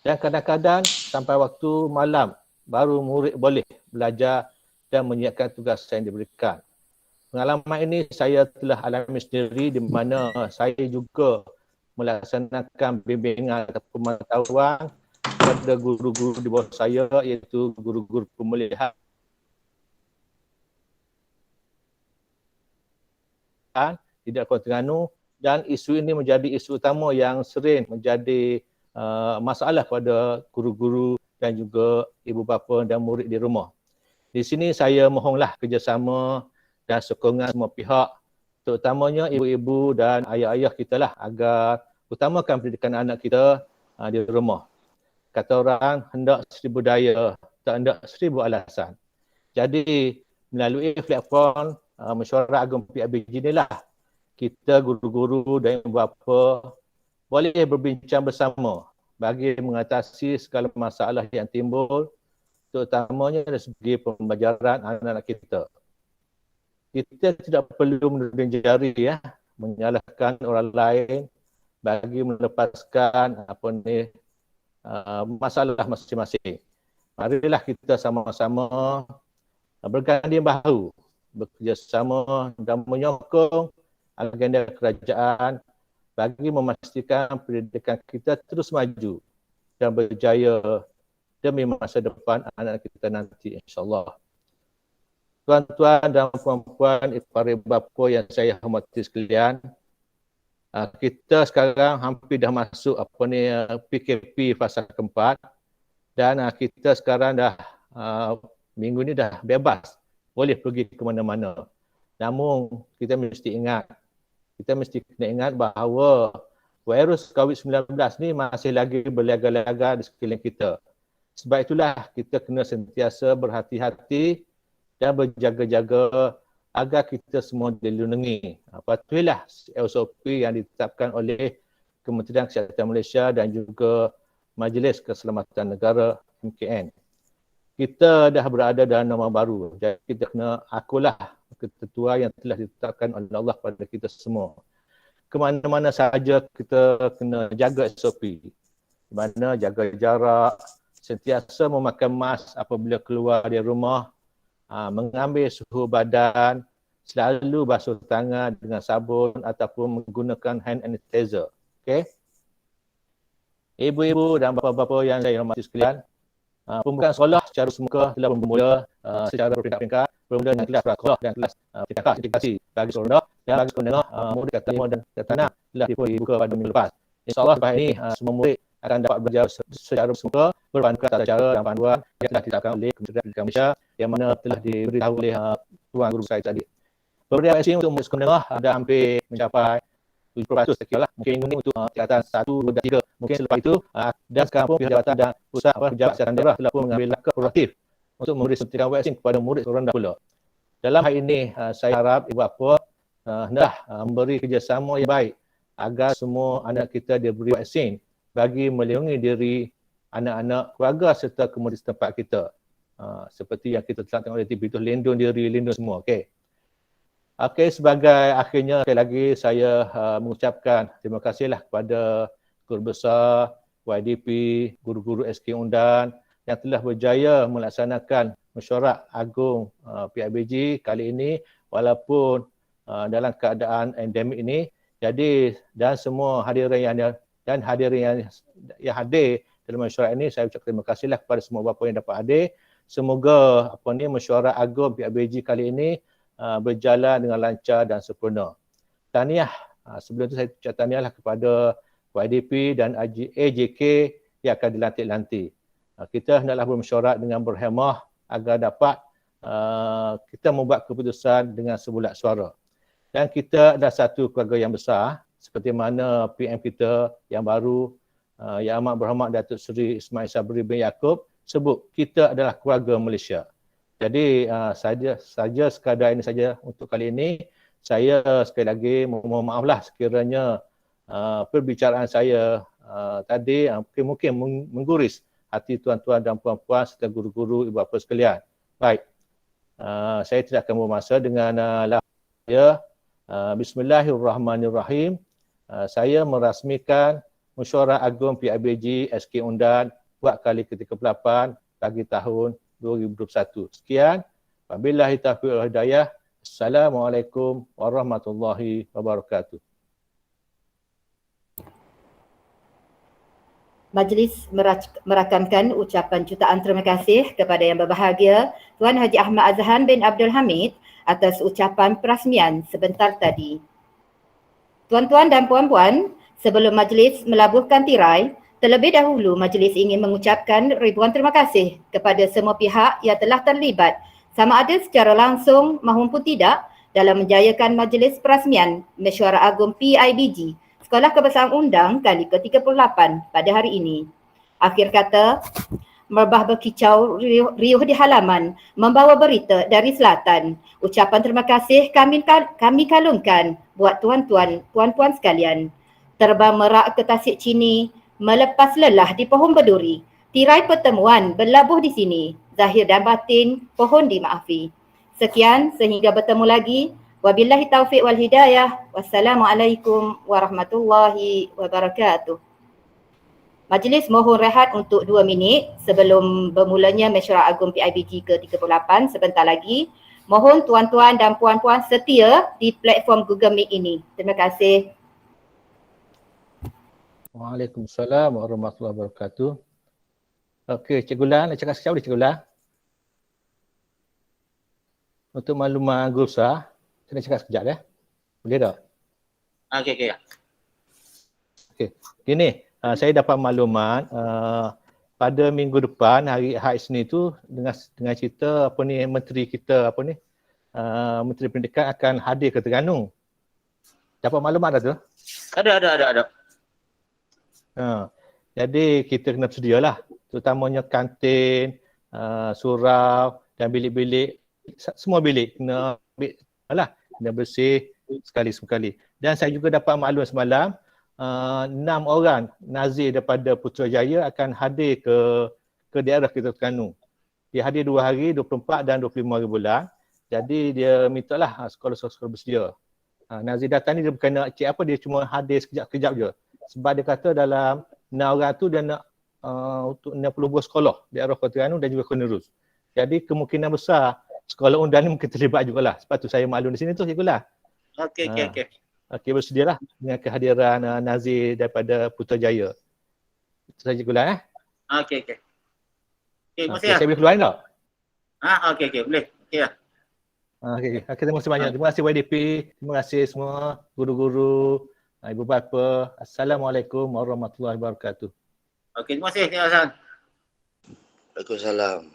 Dan kadang-kadang sampai waktu malam baru murid boleh belajar dan menyiapkan tugas yang diberikan. Pengalaman ini saya telah alami sendiri di mana saya juga melaksanakan bimbingan atau pemantauan kepada guru-guru di bawah saya iaitu guru-guru pemulihan di Kota Terengganu dan isu ini menjadi isu utama yang sering menjadi masalah pada guru-guru dan juga ibu bapa dan murid di rumah. Di sini saya mohonlah kerjasama dan sokongan semua pihak, terutamanya ibu-ibu dan ayah-ayah kita lah agar utamakan pendidikan anak kita di rumah. Kata orang, hendak 1000 daya, tak hendak 1000 alasan. Jadi melalui platform Mesyuarat Agung PIBG inilah kita guru-guru dan ibu bapa boleh berbincang bersama bagi mengatasi segala masalah yang timbul terutamanya dari segi pembelajaran anak-anak kita. Kita tidak perlu menuding jari menyalahkan orang lain bagi melepaskan masalah masing-masing. Marilah kita sama-sama berganding bahu, bekerjasama dan menyokong agenda kerajaan bagi memastikan pendidikan kita terus maju dan berjaya demi masa depan anak kita nanti, insyaAllah. Tuan-tuan dan puan-puan, para bapa yang saya hormati sekalian, kita sekarang hampir dah masuk PKP fasa keempat dan kita sekarang dah minggu ni dah bebas, boleh pergi ke mana-mana. Namun kita mesti kena ingat bahawa virus COVID-19 ni masih lagi berlaga-laga di sekeliling kita. Sebab itulah kita kena sentiasa berhati-hati dan berjaga-jaga agar kita semua dilindungi. Patuhilah SOP yang ditetapkan oleh Kementerian Kesihatan Malaysia dan juga Majlis Keselamatan Negara MKN. Kita dah berada dalam norma baru. Jadi kita kena akulah ketentuan yang telah ditetapkan oleh Allah pada kita semua. Kemana-mana sahaja kita kena jaga SOP. Di mana jaga jarak, sentiasa memakai mask apabila keluar dari rumah, mengambil suhu badan, selalu basuh tangan dengan sabun ataupun menggunakan hand sanitizer. Okey? Ibu-ibu dan bapa-bapa yang saya hormati sekalian, pembukaan sekolah secara semula telah bermula secara berperingkat, bermula dengan kelas prasekolah dan kelas aplikasi. bagi sekolah dan bagi sekolah murid kata dan tanah telah dibuka pada minggu lepas. InsyaAllah lepas ini semua murid akan dapat belajar secara bersemuka berpandukan tata cara dan panduan yang telah ditetapkan oleh Kementerian Pendidikan Malaysia yang mana telah diberitahu oleh tuan guru saya tadi. Pemberian vaksin untuk murid sekolah ada hampir mencapai 70% sekian lah. Mungkin ini untuk tingkatan 1, 2 dan 3. Mungkin selepas itu dan sekarang pun pihak jabatan dan pusat pejabat kesihatan daerah telah pun mengambil langkah proaktif untuk memberi suntikan vaksin kepada murid rendah pula. Dalam hal ini saya harap ibu bapa hendak memberi kerjasama yang baik agar semua anak kita diberi vaksin bagi melindungi diri anak-anak keluarga serta kemudian setempat kita. Seperti yang kita telah tengok oleh TV itu, lindung diri, lindung semua. Okey, sebagai akhirnya sekali lagi saya mengucapkan terima kasihlah kepada guru besar YDP, guru-guru SK Undan yang telah berjaya melaksanakan mesyuarat agung PIBG kali ini walaupun dalam keadaan endemik ini. Jadi dan semua hadirin yang hadir dalam mesyuarat ini, saya ucapkan terima kasihlah kepada semua bapa yang dapat hadir. Semoga mesyuarat agung PIBG kali ini berjalan dengan lancar dan sempurna. Tahniah, sebelum itu saya ucap tahniahlah kepada YDP dan AJK yang akan dilantik-lantik. Kita hendaklah bermesyuarat dengan berhemah agar dapat kita membuat keputusan dengan sebulat suara. Dan kita adalah satu keluarga yang besar seperti mana PM kita yang baru Yang Amat Berhormat Datuk Seri Ismail Sabri bin Yaakob sebut kita adalah keluarga Malaysia. Jadi saja sekadar ini saja untuk kali ini. Saya sekali lagi mohon maaflah sekiranya perbicaraan saya tadi mungkin mengguris hati tuan-tuan dan puan-puan serta guru-guru, ibu bapa sekalian. Baik, saya tidak akan bermasa dengan saya. Bismillahirrahmanirrahim. Saya merasmikan Mesyuarat Agung PIBG SK Undan buat kali ke-38 bagi tahun 2021. Sekian. Wabillahi taufiq wal hidayah. Assalamualaikum warahmatullahi wabarakatuh. Majlis merakamkan ucapan jutaan terima kasih kepada Yang Berbahagia Tuan Haji Ahmad Azhan bin Abdul Hamid atas ucapan perasmian sebentar tadi. Tuan-tuan dan puan-puan, sebelum majlis melabuhkan tirai, terlebih dahulu majlis ingin mengucapkan ribuan terima kasih kepada semua pihak yang telah terlibat sama ada secara langsung maupun tidak dalam menjayakan majlis perasmian Mesyuarat Agung PIBG Sekolah Kebangsaan Undang kali ke-38 pada hari ini. Akhir kata, merbah berkicau riuh di halaman membawa berita dari selatan. Ucapan terima kasih kami kalungkan buat tuan-tuan, puan-puan sekalian. Terbang merak ke Tasik Chini, melepas lelah di pohon berduri. Tirai pertemuan berlabuh di sini. Zahir dan batin, pohon dimaafi. Sekian, sehingga bertemu lagi. Wabillahi taufiq wal hidayah. Wassalamualaikum warahmatullahi wabarakatuh. Majlis mohon rehat untuk 2 minit sebelum bermulanya Mesyuarat Agung PIBG ke-38 sebentar lagi. Mohon tuan-tuan dan puan-puan setia di platform Google Meet ini. Terima kasih. Waalaikumsalam warahmatullahi wabarakatuh. Okey, Cikgu Lan, nak cakap sekejap boleh Cikgu Lan? Untuk makluman guru besar, saya nak cakap sekejap ya. Boleh tak? Okey. Gini, saya dapat makluman pada minggu depan hari Ahad Isnin tu dengan cerita menteri kita Menteri Pendidikan akan hadir ke Terengganu. Dapat maklumat dah tu? Ada. Jadi kita kena sedialah, terutamanya kantin, surau dan bilik-bilik, semua bilik kena kena bersih sekali. Dan saya juga dapat maklum semalam 6 orang nazir daripada Putrajaya akan hadir ke daerah kita Terengganu. Dia hadir 2 hari, 24 dan 25 hari bulan. Jadi dia mintalah sekolah-sekolah bersedia. Nazir datang ni dia bukan nak cek apa, dia cuma hadir sekejap-kejap je. Sebab dia kata dalam 6 orang tu dia nak untuk 60 buah sekolah daerah Kota Terengganu dan juga penerus. Jadi kemungkinan besar sekolah undan ni mungkin terlibat jugalah. Sebab tu saya maklum di sini tu Cikgu lah. Okey, bersedialah dengan kehadiran nazir daripada Putrajaya. Itu saja Cikgu lah Okey, terima kasih. Saya boleh keluar tak? Okey, boleh. Okey lah. Okey, terima kasih banyak. Terima kasih YDP, terima kasih semua guru-guru, ibu bapa. Assalamualaikum warahmatullahi wabarakatuh. Okey, terima kasih Cik Hasan. Waalaikumsalam.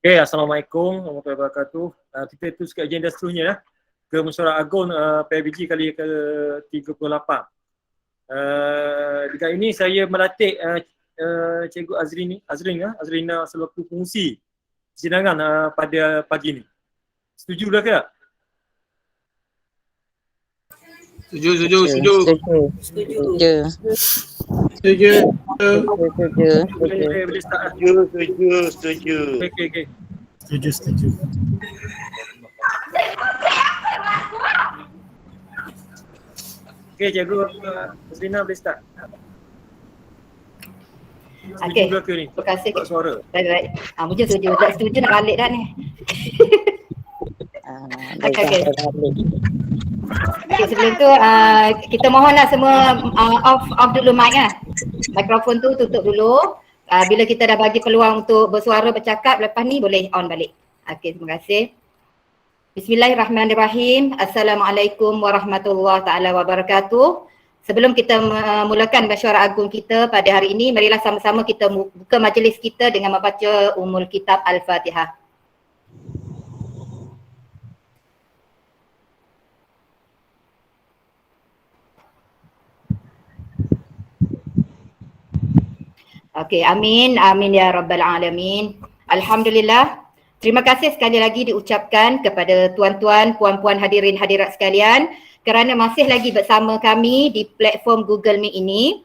Okay, Assalamualaikum warahmatullahi wabarakatuh. Kita teruskan agenda seterusnya ke mesyuarat agung PIBG kali ke-38. Dekat ini saya melatih Cikgu Azrina selaku pengurusi persidangan pada pagi ini. Setuju lah ke? Setuju. Boleh start. Setuju. Okay. Setuju. Okay, Cikgu Azrina boleh start. Okey. Setuju ke ni? Terima kasih. Buat suara. Baik. Mujur setuju. Tak setuju nak balik dah ni. Okey. Okay, sebelum tu kita mohonlah semua off dulu mic lah. Mikrofon tu tutup dulu. Bila kita dah bagi peluang untuk bersuara, bercakap, lepas ni boleh on balik. Okey, terima kasih. Bismillahirrahmanirrahim. Assalamualaikum warahmatullahi taala wabarakatuh. Sebelum kita mulakan mesyuarat agung kita pada hari ini, marilah sama-sama kita buka majlis kita dengan membaca Ummul Kitab Al-Fatihah. Okey, amin ya rabbal alamin. Alhamdulillah. Terima kasih sekali lagi diucapkan kepada tuan-tuan, puan-puan hadirin hadirat sekalian kerana masih lagi bersama kami di platform Google Meet ini.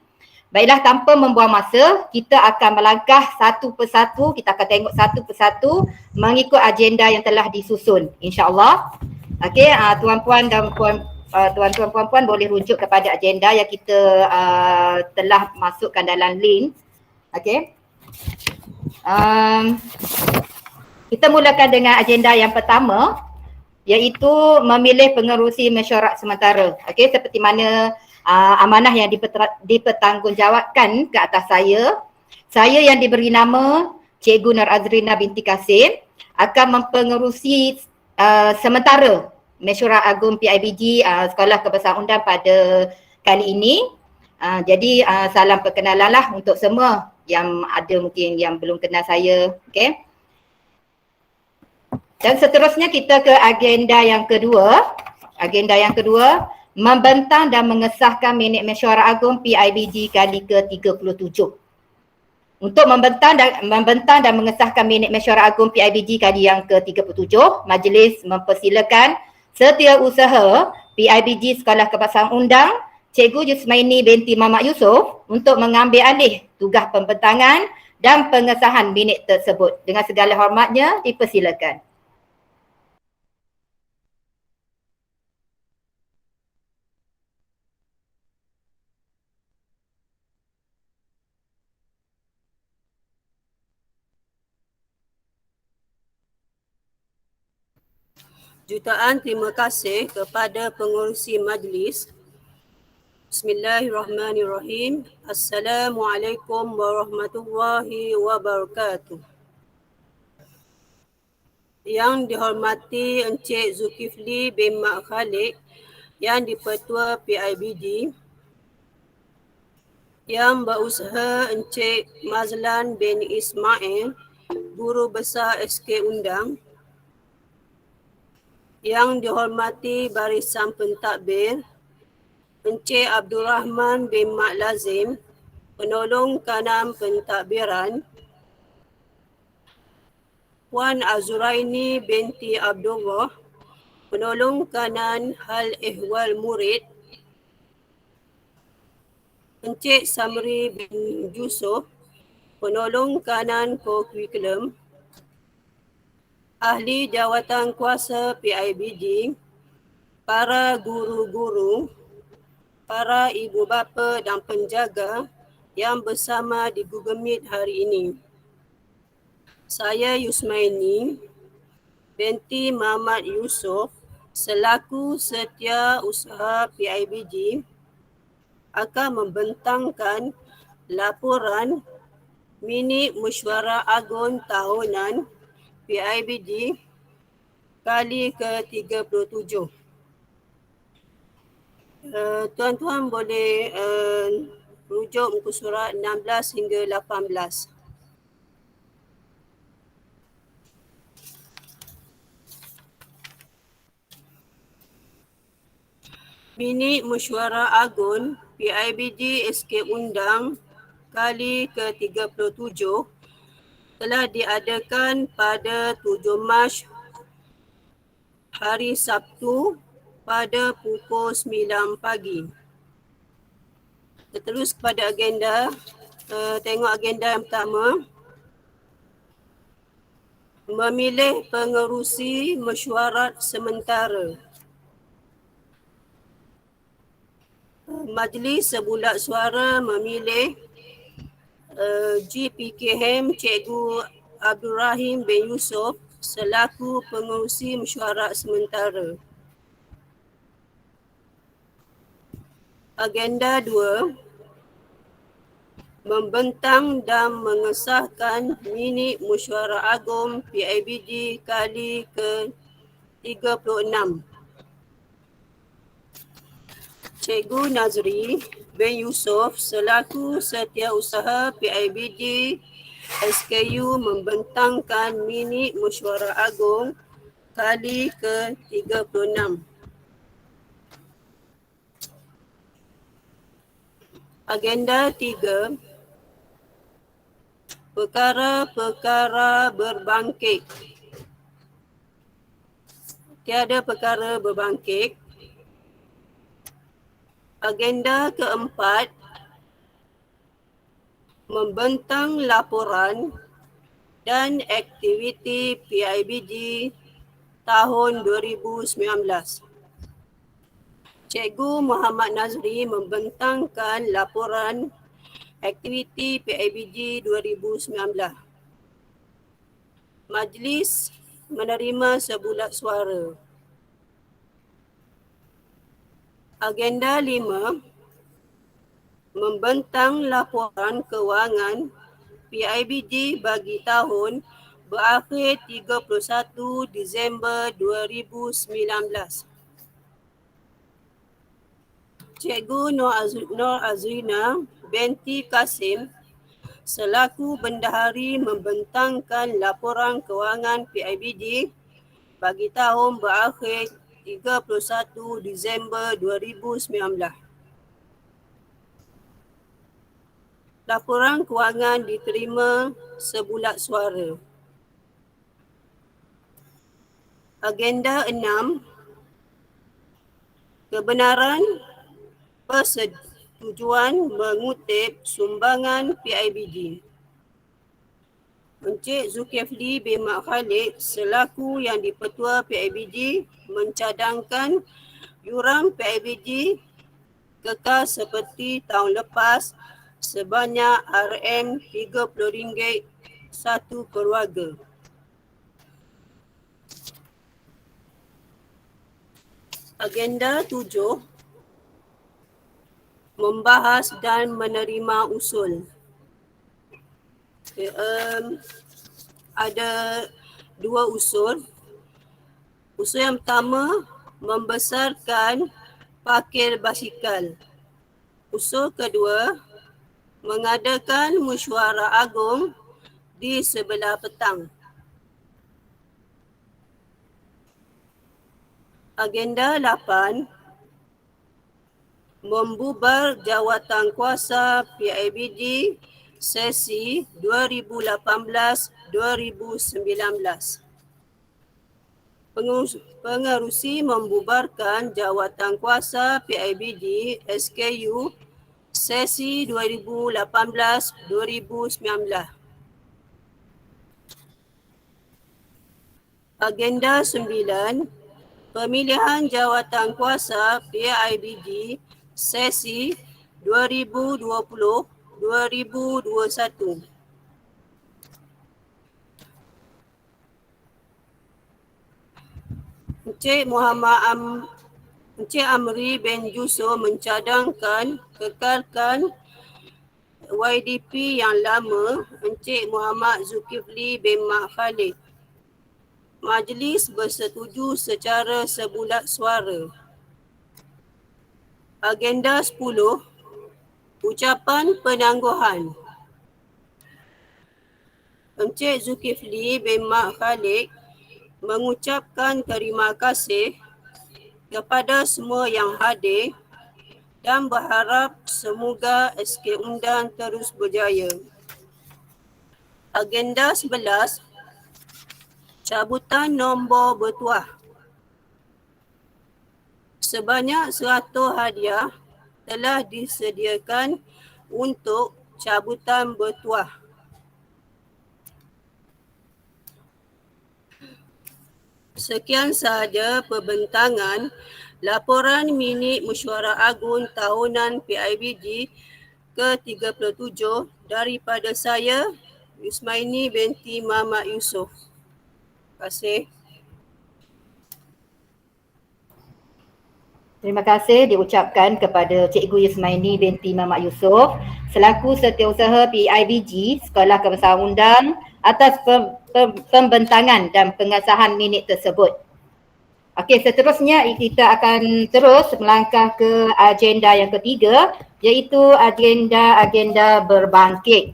Baiklah, tanpa membuang masa, kita akan melangkah satu persatu, kita akan tengok satu persatu mengikut agenda yang telah disusun, insya-Allah. Okey, tuan-puan dan tuan-tuan puan-puan boleh rujuk kepada agenda yang kita telah masukkan dalam link. Okey. Kita mulakan dengan agenda yang pertama, iaitu memilih pengerusi mesyuarat sementara. Okey, seperti mana amanah yang dipertanggungjawabkan ke atas saya. Saya yang diberi nama Cikgu Nur Azrina binti Kasim akan mempengerusi sementara Mesyuarat Agung PIBG Sekolah Kebangsaan Undan pada kali ini. Jadi salam perkenalan lah untuk semua yang ada mungkin yang belum kenal saya. Okay. Dan seterusnya kita ke agenda yang kedua. Agenda yang kedua, membentang dan mengesahkan minit mesyuarat agung PIBG kali ke-37. Untuk membentang dan mengesahkan minit mesyuarat agung PIBG kali yang ke-37, majlis mempersilakan Setiausaha PIBG Sekolah Kebangsaan Undang, Cikgu Yusmaini binti Mamat Yusof untuk mengambil alih tugas pembentangan dan pengesahan minit tersebut. Dengan segala hormatnya, dipersilakan. Jutaan terima kasih kepada pengerusi majlis. Bismillahirrahmanirrahim. Assalamualaikum warahmatullahi wabarakatuh. Yang dihormati Encik Zulkifli bin Mak Khalid, yang di-Pertua PIBG, yang berusaha Encik Mazlan bin Ismail, Guru Besar SK Undang, yang dihormati Barisan Pentadbir, Encik Abdul Rahman bin Mak Lazim, Penolong Kanan Pentadbiran, Puan Azuraini binti Abdullah, Penolong Kanan Hal Ehwal Murid, Encik Samri bin Yusuf, Penolong Kanan Kurikulum, Ahli Jawatan Kuasa PIBG, para guru-guru, para ibu bapa dan penjaga yang bersama di Google Meet hari ini. Saya Yusmaini binti Mamat Yusof selaku Setiausaha PIBG akan membentangkan laporan minit mesyuarat agung tahunan PIBG kali ke-37. Tuan-tuan boleh rujuk muka surat 16 hingga 18. Minit mesyuarat agung PIBG SK Undang kali ke-37 telah diadakan pada 7 Mac hari Sabtu pada pukul 9 pagi. Kita terus kepada agenda. Tengok agenda yang pertama. Memilih pengerusi mesyuarat sementara. Majlis sebulat suara memilih GPKM Cikgu Abdul Rahim bin Yusof selaku pengerusi mesyuarat sementara. Agenda 2. Membentang dan mengesahkan minit mesyuarat agung PIBG kali ke-36. Cikgu Nazri bin Yusof selaku Setiausaha PIBG SKU membentangkan minit mesyuarat agung kali ke-36. Agenda 3. Perkara-perkara berbangkit. Tiada perkara berbangkit. Agenda keempat, membentang laporan dan aktiviti PIBG tahun 2019. Cikgu Muhammad Nazri membentangkan laporan aktiviti PIBG 2019. Majlis menerima sebulat suara. Agenda 5, membentang laporan kewangan PIBG bagi tahun berakhir 31 Disember 2019. Cikgu Nur Azrina binti Kasim selaku Bendahari membentangkan laporan kewangan PIBG bagi tahun berakhir 31 Disember 2019. Laporan kewangan diterima sebulat suara. Agenda 6. Kebenaran persetujuan mengutip sumbangan PIBG. Encik Zulkifli bin Mak Khalid selaku Yang di-Pertua PIBG mencadangkan yuran PIBG kekal seperti tahun lepas sebanyak RM30 satu keluarga. Agenda 7. Membahas dan menerima usul. Okay, ada dua usul. Usul yang pertama, membesarkan parkir basikal. Usul kedua, mengadakan mesyuarat agung di sebelah petang. Agenda 8. Membubar jawatan kuasa PIBG sesi 2018-2019. Pengerusi membubarkan jawatan kuasa PIBG SKU sesi 2018-2019. Agenda 9. Pemilihan jawatan kuasa PIBG sesi 2020-2021. Encik Amri bin Yusuf mencadangkan kekalkan YDP yang lama Encik Muhammad Zulkifli bin Mak Khalid. Majlis bersetuju secara sebulat suara. Agenda 10. Ucapan penangguhan. Encik Zulkifli bin Mak Khalid mengucapkan terima kasih kepada semua yang hadir dan berharap semoga SK Undan terus berjaya. Agenda 11. Cabutan nombor bertuah. Sebanyak 100 hadiah telah disediakan untuk cabutan bertuah. Sekian sahaja perbentangan laporan minit mesyuarat agung tahunan PIBG ke-37 daripada saya, Yusmaini binti Muhammad Yusof. Terima kasih. Terima kasih diucapkan kepada Cikgu Yusmaini binti Muhammad Yusof selaku Setiausaha PIBG Sekolah Kebangsaan Undang atas pembentangan dan pengesahan minit tersebut. Okey, seterusnya kita akan terus melangkah ke agenda yang ketiga, iaitu agenda berbangkit.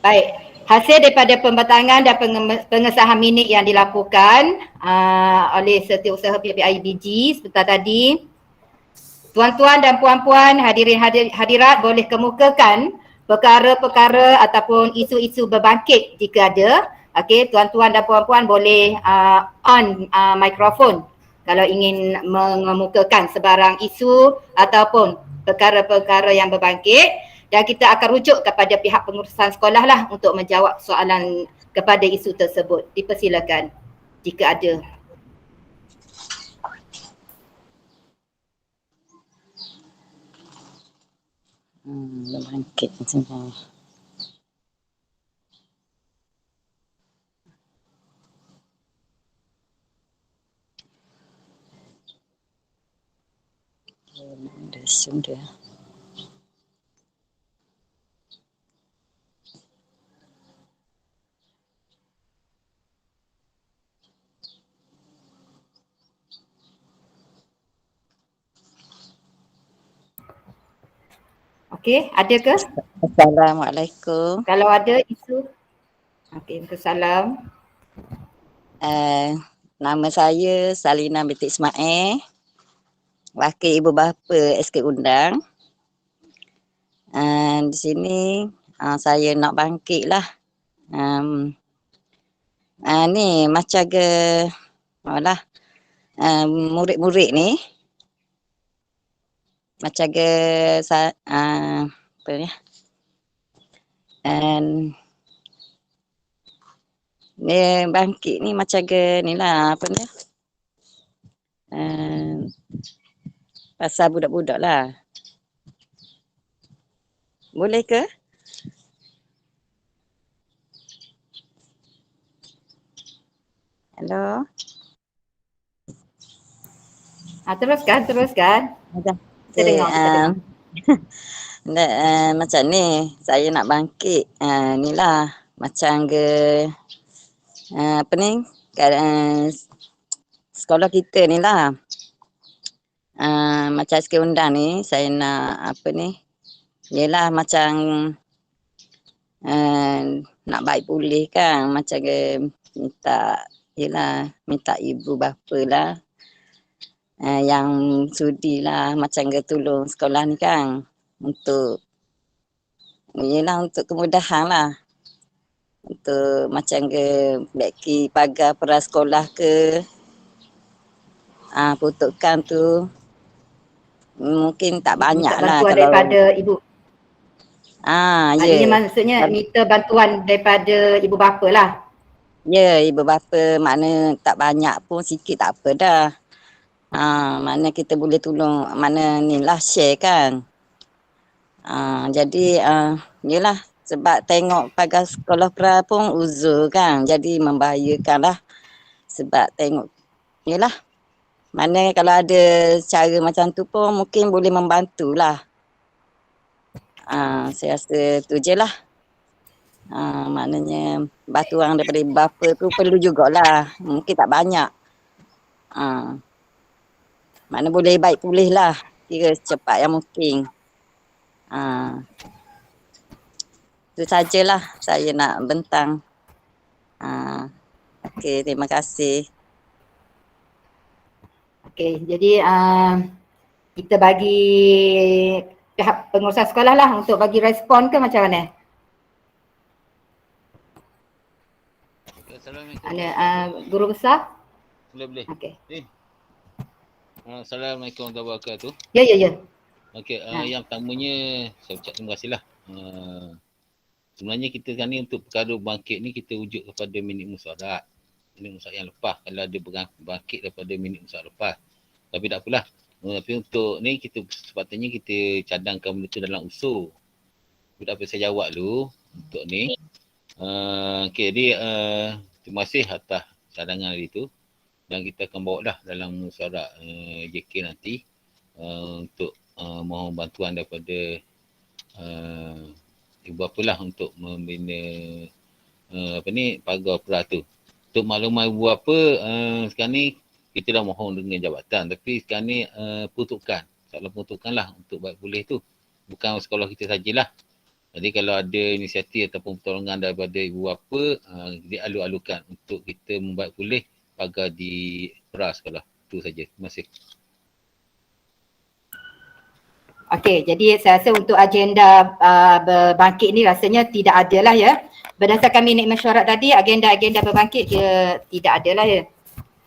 Baik, hasil daripada pembentangan dan pengesahan minit yang dilakukan oleh Setiausaha PIBG seperti tadi, tuan-tuan dan puan-puan hadirat boleh kemukakan perkara-perkara ataupun isu-isu berbangkit jika ada. Okey, tuan-tuan dan puan-puan boleh on mikrofon kalau ingin mengemukakan sebarang isu ataupun perkara-perkara yang berbangkit, dan kita akan rujuk kepada pihak pengurusan sekolah lah untuk menjawab soalan kepada isu tersebut. Dipersilakan jika ada. Berbangkit macam mana? Sudah. Okey, ada ke? Assalamualaikum. Kalau ada isu. Okey, Waalaikumsalam. Nama saya Salina binti Ismail, wakil ibu bapa SK Undang. Di sini saya nak bangkit lah. Ni macam ke murid-murid ni macam ke apa ni? Ni bangkit ni macam ke ni lah apa ni? Pasal budak-budak lah. Boleh ke? Hello? Teruskan. Kita dengar, kita dengar. Macam ni, saya nak bangkit. Ni lah, macam ke apa ni? Sekolah kita ni lah. Macam SK Undang ni, saya nak apa ni? Yelah macam nak baik pulih kan. Macam ke minta ibu bapa lah. Yang sudi lah macam ke tolong sekolah ni kan. Untuk kemudahan lah. Untuk macam ke baiki pagar prasekolah ke. Peruntukan tu mungkin tak banyak lah bantuan kalau daripada ibu. Maknanya maksudnya minta bantuan daripada ibu bapa lah. Ya, ibu bapa makna tak banyak pun sikit tak apa dah. Mana kita boleh tolong, mana ni lah share kan. Jadi yelah sebab tengok pagar sekolah pra pun uzur kan. Jadi membahayakan lah. Sebab tengok yelah mana kalau ada cara macam tu pun mungkin boleh membantu lah. Saya rasa tu je lah. Maknanya bantuan daripada ibu bapa tu perlu jugalah. Mungkin tak banyak. Mana boleh baik pulih lah. Kira secepat yang mungkin. Itu sajalah saya nak bentang. Okey, terima kasih. Okey, jadi kita bagi pihak pengurusan sekolah lah untuk bagi respon ke macam mana? Assalamualaikum. Guru besar? Boleh. Okey. Assalamualaikum warahmatullahi wabarakatuh. Ya. Okey, yang pertamanya saya ucap terima kasihlah. Sebenarnya kita kan ni untuk perkara bangkit ni kita ujuk kepada minit musyawarah. Minit musyawarah yang lepas kalau ada bangkit daripada minit musyawarah lepas. Tapi tak apalah. Tapi untuk ni kita sepatutnya kita cadangkan benda tu dalam usul. Tapi tak apa saya jawab dulu untuk ni. Okey, jadi terima kasih atas cadangan hari tu. Dan kita akan bawa dah dalam musyawarah JK nanti untuk mohon bantuan daripada ibu bapa lah untuk membina pagar pra tu. Untuk makluman ibu bapa sekarang ni kita dah mohon dengan jabatan tapi sekarang ni peruntukan. Soalan peruntukan lah untuk baik pulih tu. Bukan sekolah kita sajalah. Jadi kalau ada inisiatif ataupun pertolongan daripada ibu bapa dialu-alukan untuk kita membaik pulih pagar di pra sekolah. Itu saja. Terima kasih. Okey, jadi saya rasa untuk agenda berbangkit ni rasanya tidak ada lah ya. Berdasarkan minit mesyuarat tadi, agenda-agenda berbangkit dia tidak ada lah ya.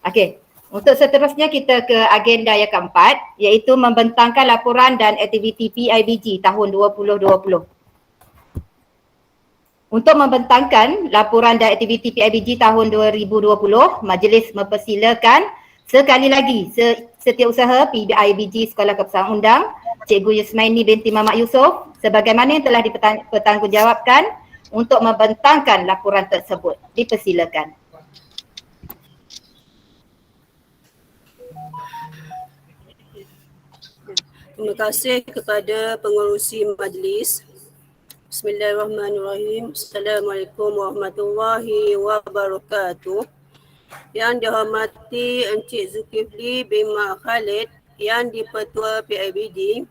Okey, untuk seterusnya kita ke agenda yang keempat iaitu membentangkan laporan dan aktiviti PIBG tahun 2020. Untuk membentangkan laporan dan aktiviti PIBG tahun 2020, majlis mempersilakan sekali lagi Setiausaha PIBG Sekolah Kepesanan Undang, Cikgu Yusmaini binti Mamat Yusof sebagaimana yang telah dipertanggungjawabkan untuk membentangkan laporan tersebut. Dipersilakan. Terima kasih kepada pengerusi majlis. Bismillahirrahmanirrahim. Assalamualaikum warahmatullahi wabarakatuh. Yang dihormati Encik Zulkifli bin Mak Khalid, Yang di-Pertua PIBG,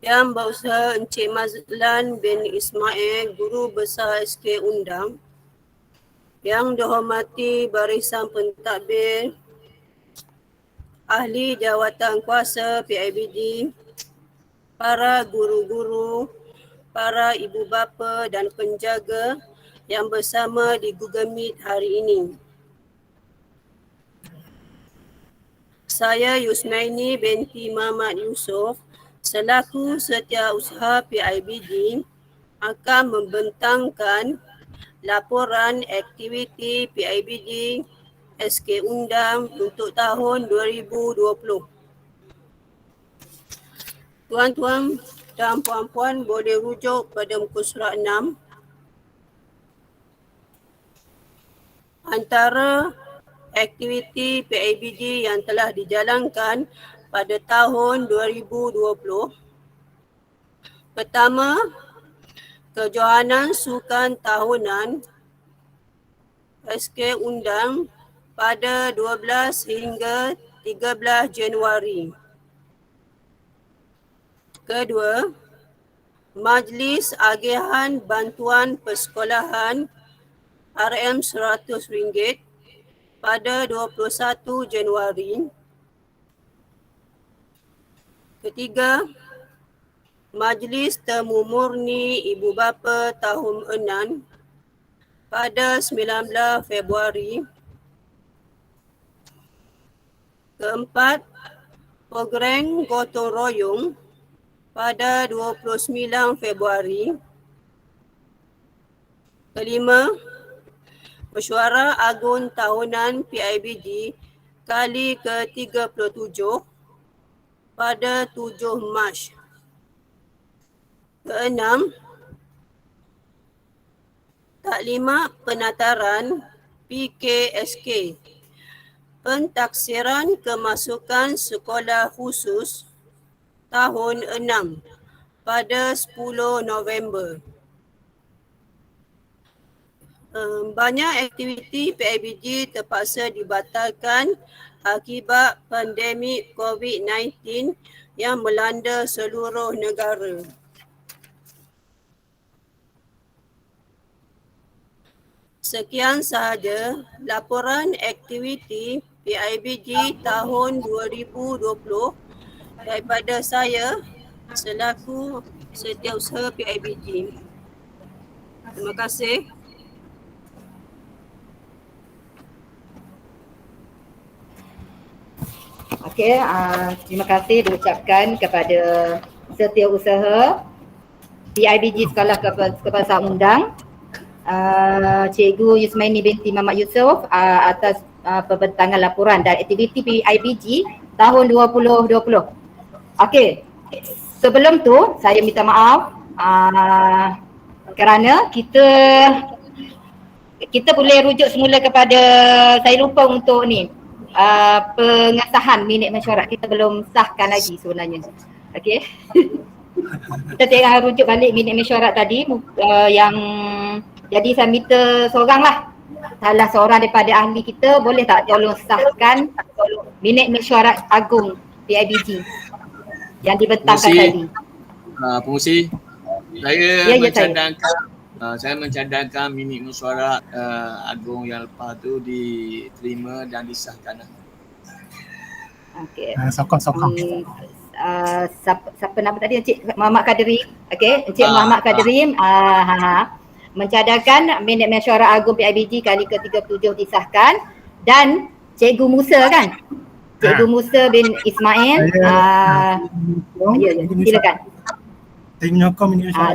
Yang Berusaha Encik Mazlan bin Ismail, Guru Besar SK Undang. Yang dihormati Barisan Pentadbir, Ahli Jawatan Kuasa PIBG, para guru-guru, para ibu bapa dan penjaga yang bersama di Google Meet hari ini. Saya Yusmaini binti Muhammad Yusof selaku Setiausaha PIBG akan membentangkan laporan aktiviti PIBG SK Undang untuk tahun 2020. Tuan-tuan dan puan-puan boleh rujuk pada muka surat 6. Antara aktiviti PIBG yang telah dijalankan pada tahun 2020. Pertama, kejohanan sukan tahunan SK Undang pada 12 hingga 13 Januari. Kedua, Majlis Agihan Bantuan Persekolahan RM RM100 pada 21 Januari. Ketiga, Majlis Temu Murni Ibu Bapa tahun 6 pada 19 Februari. Keempat, program gotong royong pada 29 Februari. Kelima, Mesyuarat Agung Tahunan PIBG kali ke-37 pada 7 Mac. Keenam, Taklimat Penataran PKSK, Pentaksiran Kemasukan Sekolah Khusus tahun 6 pada 10 November. Banyak aktiviti PIBG terpaksa dibatalkan akibat pandemik COVID-19 yang melanda seluruh negara. Sekian sahaja laporan aktiviti PIBG tahun 2020 daripada saya selaku Setiausaha PIBG. Terima kasih. Okey, terima kasih diucapkan kepada Setiausaha PIBG Sekolah Kebangsaan Undang, Cikgu Yusmaini binti Muhammad Yusof atas pembentangan laporan dan aktiviti PIBG tahun 2020. Okey, sebelum tu saya minta maaf kerana kita boleh rujuk semula kepada, saya lupa untuk ni pengesahan minit mesyuarat, kita belum sahkan lagi sebenarnya. Okey. Kita tengah rujuk balik minit mesyuarat tadi yang jadi saya minta seorang lah, salah seorang daripada ahli kita boleh tak tolong sahkan minit mesyuarat agung PIBG yang dibentangkan tadi. Pengurusi, saya mencadangkan minit mesyuarat agung yang lepas tu diterima dan disahkan. Okey. Sokong. Siapa nama tadi? Encik Muhammad Kadri. Okey, Encik Muhammad Kadri mencadangkan minit mesyuarat agung PIBG kali ke-37 disahkan, dan Cikgu Musa kan? Cikgu Musa bin Ismail. Silakan. Saya menyokong minit mesyuarat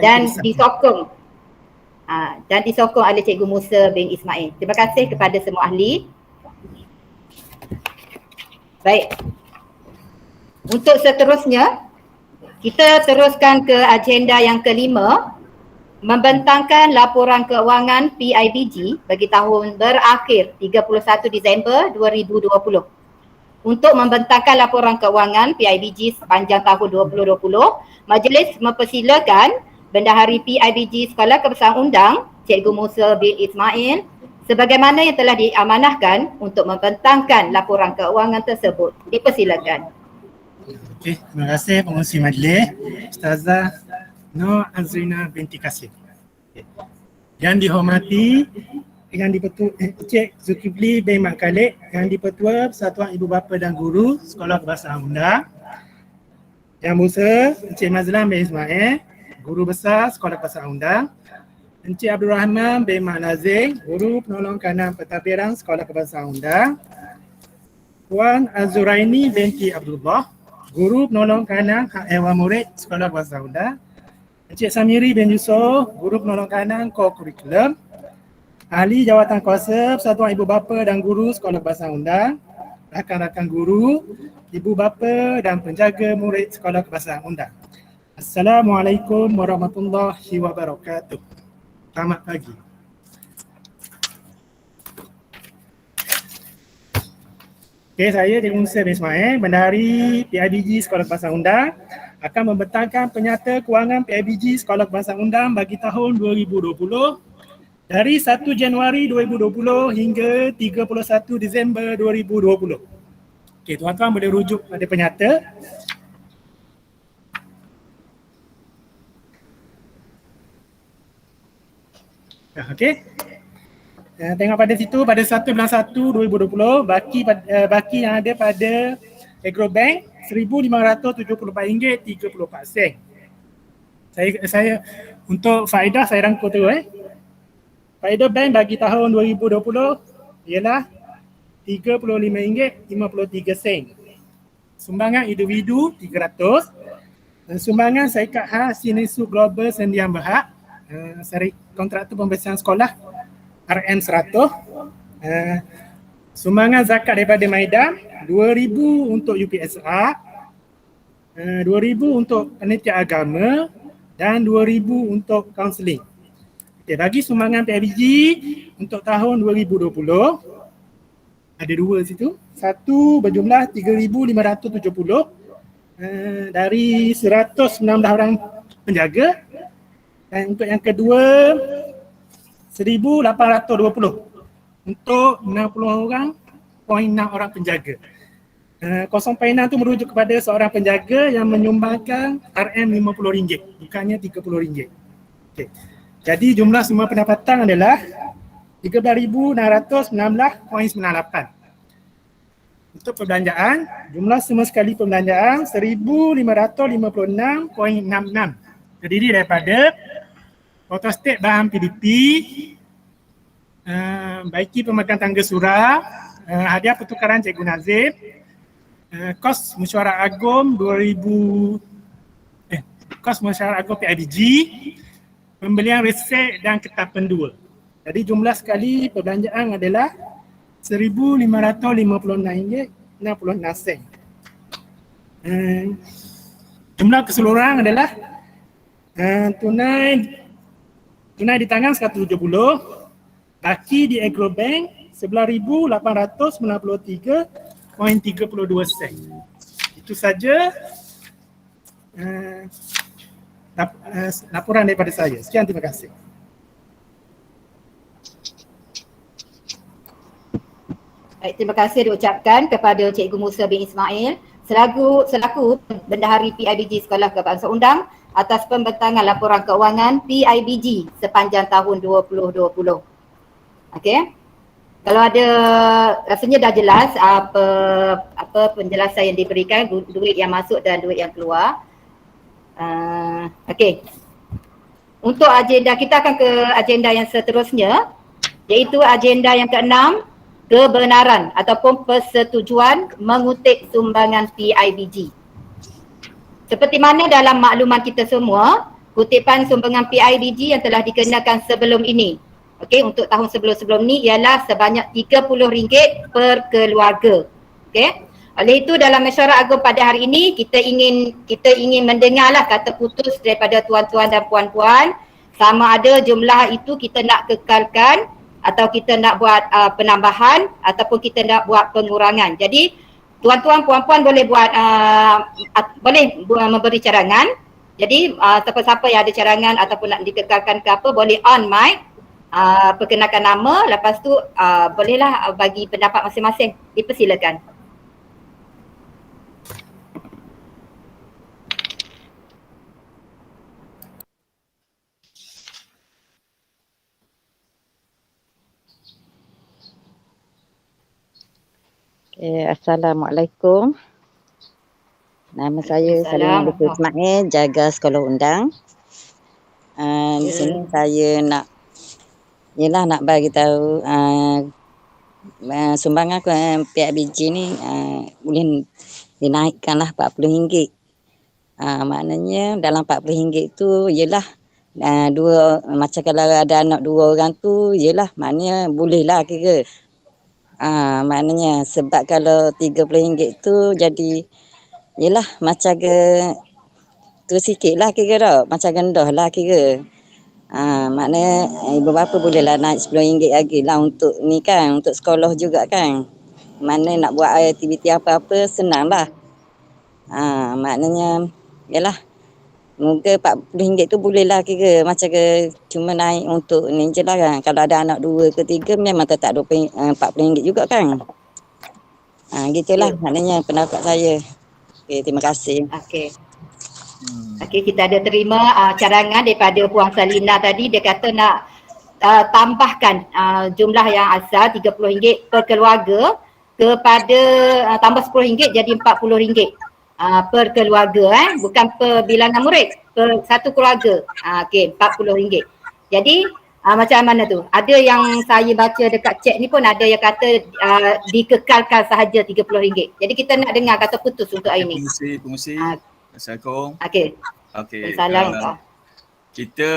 Dan disokong oleh Cikgu Musa bin Ismail. Terima kasih kepada semua ahli. Baik. Untuk seterusnya, kita teruskan ke agenda yang kelima, membentangkan laporan keuangan PIBG bagi tahun berakhir 31 Disember 2020. Untuk membentangkan laporan keuangan PIBG sepanjang tahun 2020, majlis mempersilakan Bendahari PIBG Sekolah Kebangsaan Undang, Cikgu Musa bin Ismail, sebagaimana yang telah diamanahkan untuk membentangkan laporan keuangan tersebut. Dipersilakan. Okey, terima kasih pengurusi majlis Ustazah Nur Azrina binti Kasim. Okay. Yang dihormati Yang Dipertua Encik Zulkifli bin Mak Khalid, Yang Dipertua Persatuan Ibu Bapa dan Guru Sekolah Kebahasaan Undang, Yang Musa Encik Mazlan bin Ismail, Guru Besar Sekolah Kebahasaan Undang, Encik Abdul Rahman bin Mak Nazir, Guru Penolong Kanan Pentadbiran Sekolah Kebahasaan Undang, Puan Azuraini binti Abdullah, Guru Penolong Kanan Hak Ehwal Murid Sekolah Kebahasaan Undang, Encik Samiri bin Yusof, Guru Penolong Kanan Co-Curriculum, Ahli Jawatan Kuasa Persatuan Ibu Bapa dan Guru Sekolah Kebahasaan Undang, rakan-rakan guru, ibu bapa dan penjaga murid Sekolah Kebahasaan Undang. Assalamualaikum warahmatullahi wabarakatuh. Selamat pagi. Okay, saya Cikgu Musa bin Ismail, Bendahari PIBG Sekolah Kebahasaan Undang, akan membentangkan penyata kewangan PIBG Sekolah Kebahasaan Undang bagi tahun 2020 dari 1 Januari 2020 hingga 31 Disember 2020. Okey, tuan-tuan boleh rujuk pada penyata. Okey. Tengok pada situ, pada 1 bulan 1 2020, baki yang ada pada Agrobank RM1,574.34. Saya untuk faedah saya rangkul tu faedah bank bagi tahun 2020 ialah RM35.53. Sumbangan individu 300 dan sumbangan syarikat khas Sinesu Global Sendian Berhad, kontraktor pembersihan sekolah RM100, sumbangan zakat daripada Maidan RM2,000 untuk UPSR, RM2,000 untuk panitia agama dan RM2,000 untuk kaunseling. Okay, bagi sumbangan PIBG untuk tahun 2020 ada dua situ. Satu berjumlah RM3,570 dari 119 orang penjaga, dan untuk yang kedua RM1,820 untuk 60.6 orang penjaga. 0.6 tu merujuk kepada seorang penjaga yang menyumbangkan RM50, bukannya RM30. Okay. Jadi jumlah semua pendapatan adalah RM13,619.98. Untuk perbelanjaan, jumlah semua sekali perbelanjaan RM1,556.66. Terdiri daripada protostat bahan PDP, baiki pemegang tangga surah, hadiah pertukaran Cikgu Nazim, kos mesyuarat agung kos mesyuarat agung PIBG, pembelian resep dan kitab pendua. Jadi jumlah sekali perbelanjaan adalah RM1,556.66. Jumlah keseluruhan adalah tunai di tangan 170, baki di Agrobank RM11,893.32. Itu saja laporan daripada saya. Sekian, terima kasih. Baik, terima kasih diucapkan kepada Cikgu Musa bin Ismail selaku Bendahari PIBG Sekolah Kebahasaan Undang atas pembentangan laporan keuangan PIBG sepanjang tahun 2020. Okey. Kalau ada, rasanya dah jelas apa penjelasan yang diberikan, duit yang masuk dan duit yang keluar. Okey. Untuk agenda, kita akan ke agenda yang seterusnya, iaitu agenda yang ke-6, kebenaran ataupun persetujuan mengutip sumbangan PIBG. Seperti mana dalam makluman kita semua, kutipan sumbangan PIBG yang telah dikenakan sebelum ini, okey, untuk tahun sebelum-sebelum ni ialah sebanyak RM30 per keluarga. Okey. Oleh itu dalam mesyuarat agung pada hari ini kita ingin mendengarlah kata putus daripada tuan-tuan dan puan-puan, sama ada jumlah itu kita nak kekalkan atau kita nak buat penambahan ataupun kita nak buat pengurangan. Jadi tuan-tuan puan-puan boleh buat memberi cadangan. Jadi siapa-siapa yang ada cadangan ataupun nak dikekalkan ke apa, boleh on mic, perkenalkan nama, lepas tu bolehlah bagi pendapat masing-masing. Dipersilakan. Assalamualaikum. Nama saya Salim Lutfi Ismail, jaga sekolah undang. Di sini saya nak bagi tahu sumbangan PIBG ni boleh dinaikkanlah RM40. Maknanya dalam RM40 tu ialah dua, macam kalau ada anak dua orang tu ialah maknanya bolehlah kira. Maknanya sebab kalau RM30 tu jadi ialah macam ke tu sikit lah kira tak, macam rendah lah kira. Maknanya ibu bapa bolehlah naik RM10 lagi lah untuk ni kan, untuk sekolah juga kan. Mana nak buat aktiviti apa-apa senang lah. Maknanya ialah moga RM40 tu bolehlah kira macam ke cuma naik untuk ni je lah kan. Kalau ada anak 2 ke 3 memang tetap RM40 juga kan. Gitulah maknanya pendapat saya. Okay, terima kasih. Okey, kita ada terima cadangan daripada Puan Salina tadi. Dia kata nak tambahkan jumlah yang asal RM30 per keluarga kepada tambah RM10 jadi RM40 per keluarga, bukan per bilangan murid, per satu keluarga. Okey, RM40. Jadi macam mana tu? Ada yang saya baca dekat chat ni pun ada yang kata dikekalkan sahaja RM30. Jadi kita nak dengar kata putus untuk hari ni. Pengusi. Assalamualaikum. Okey. Salam. Kita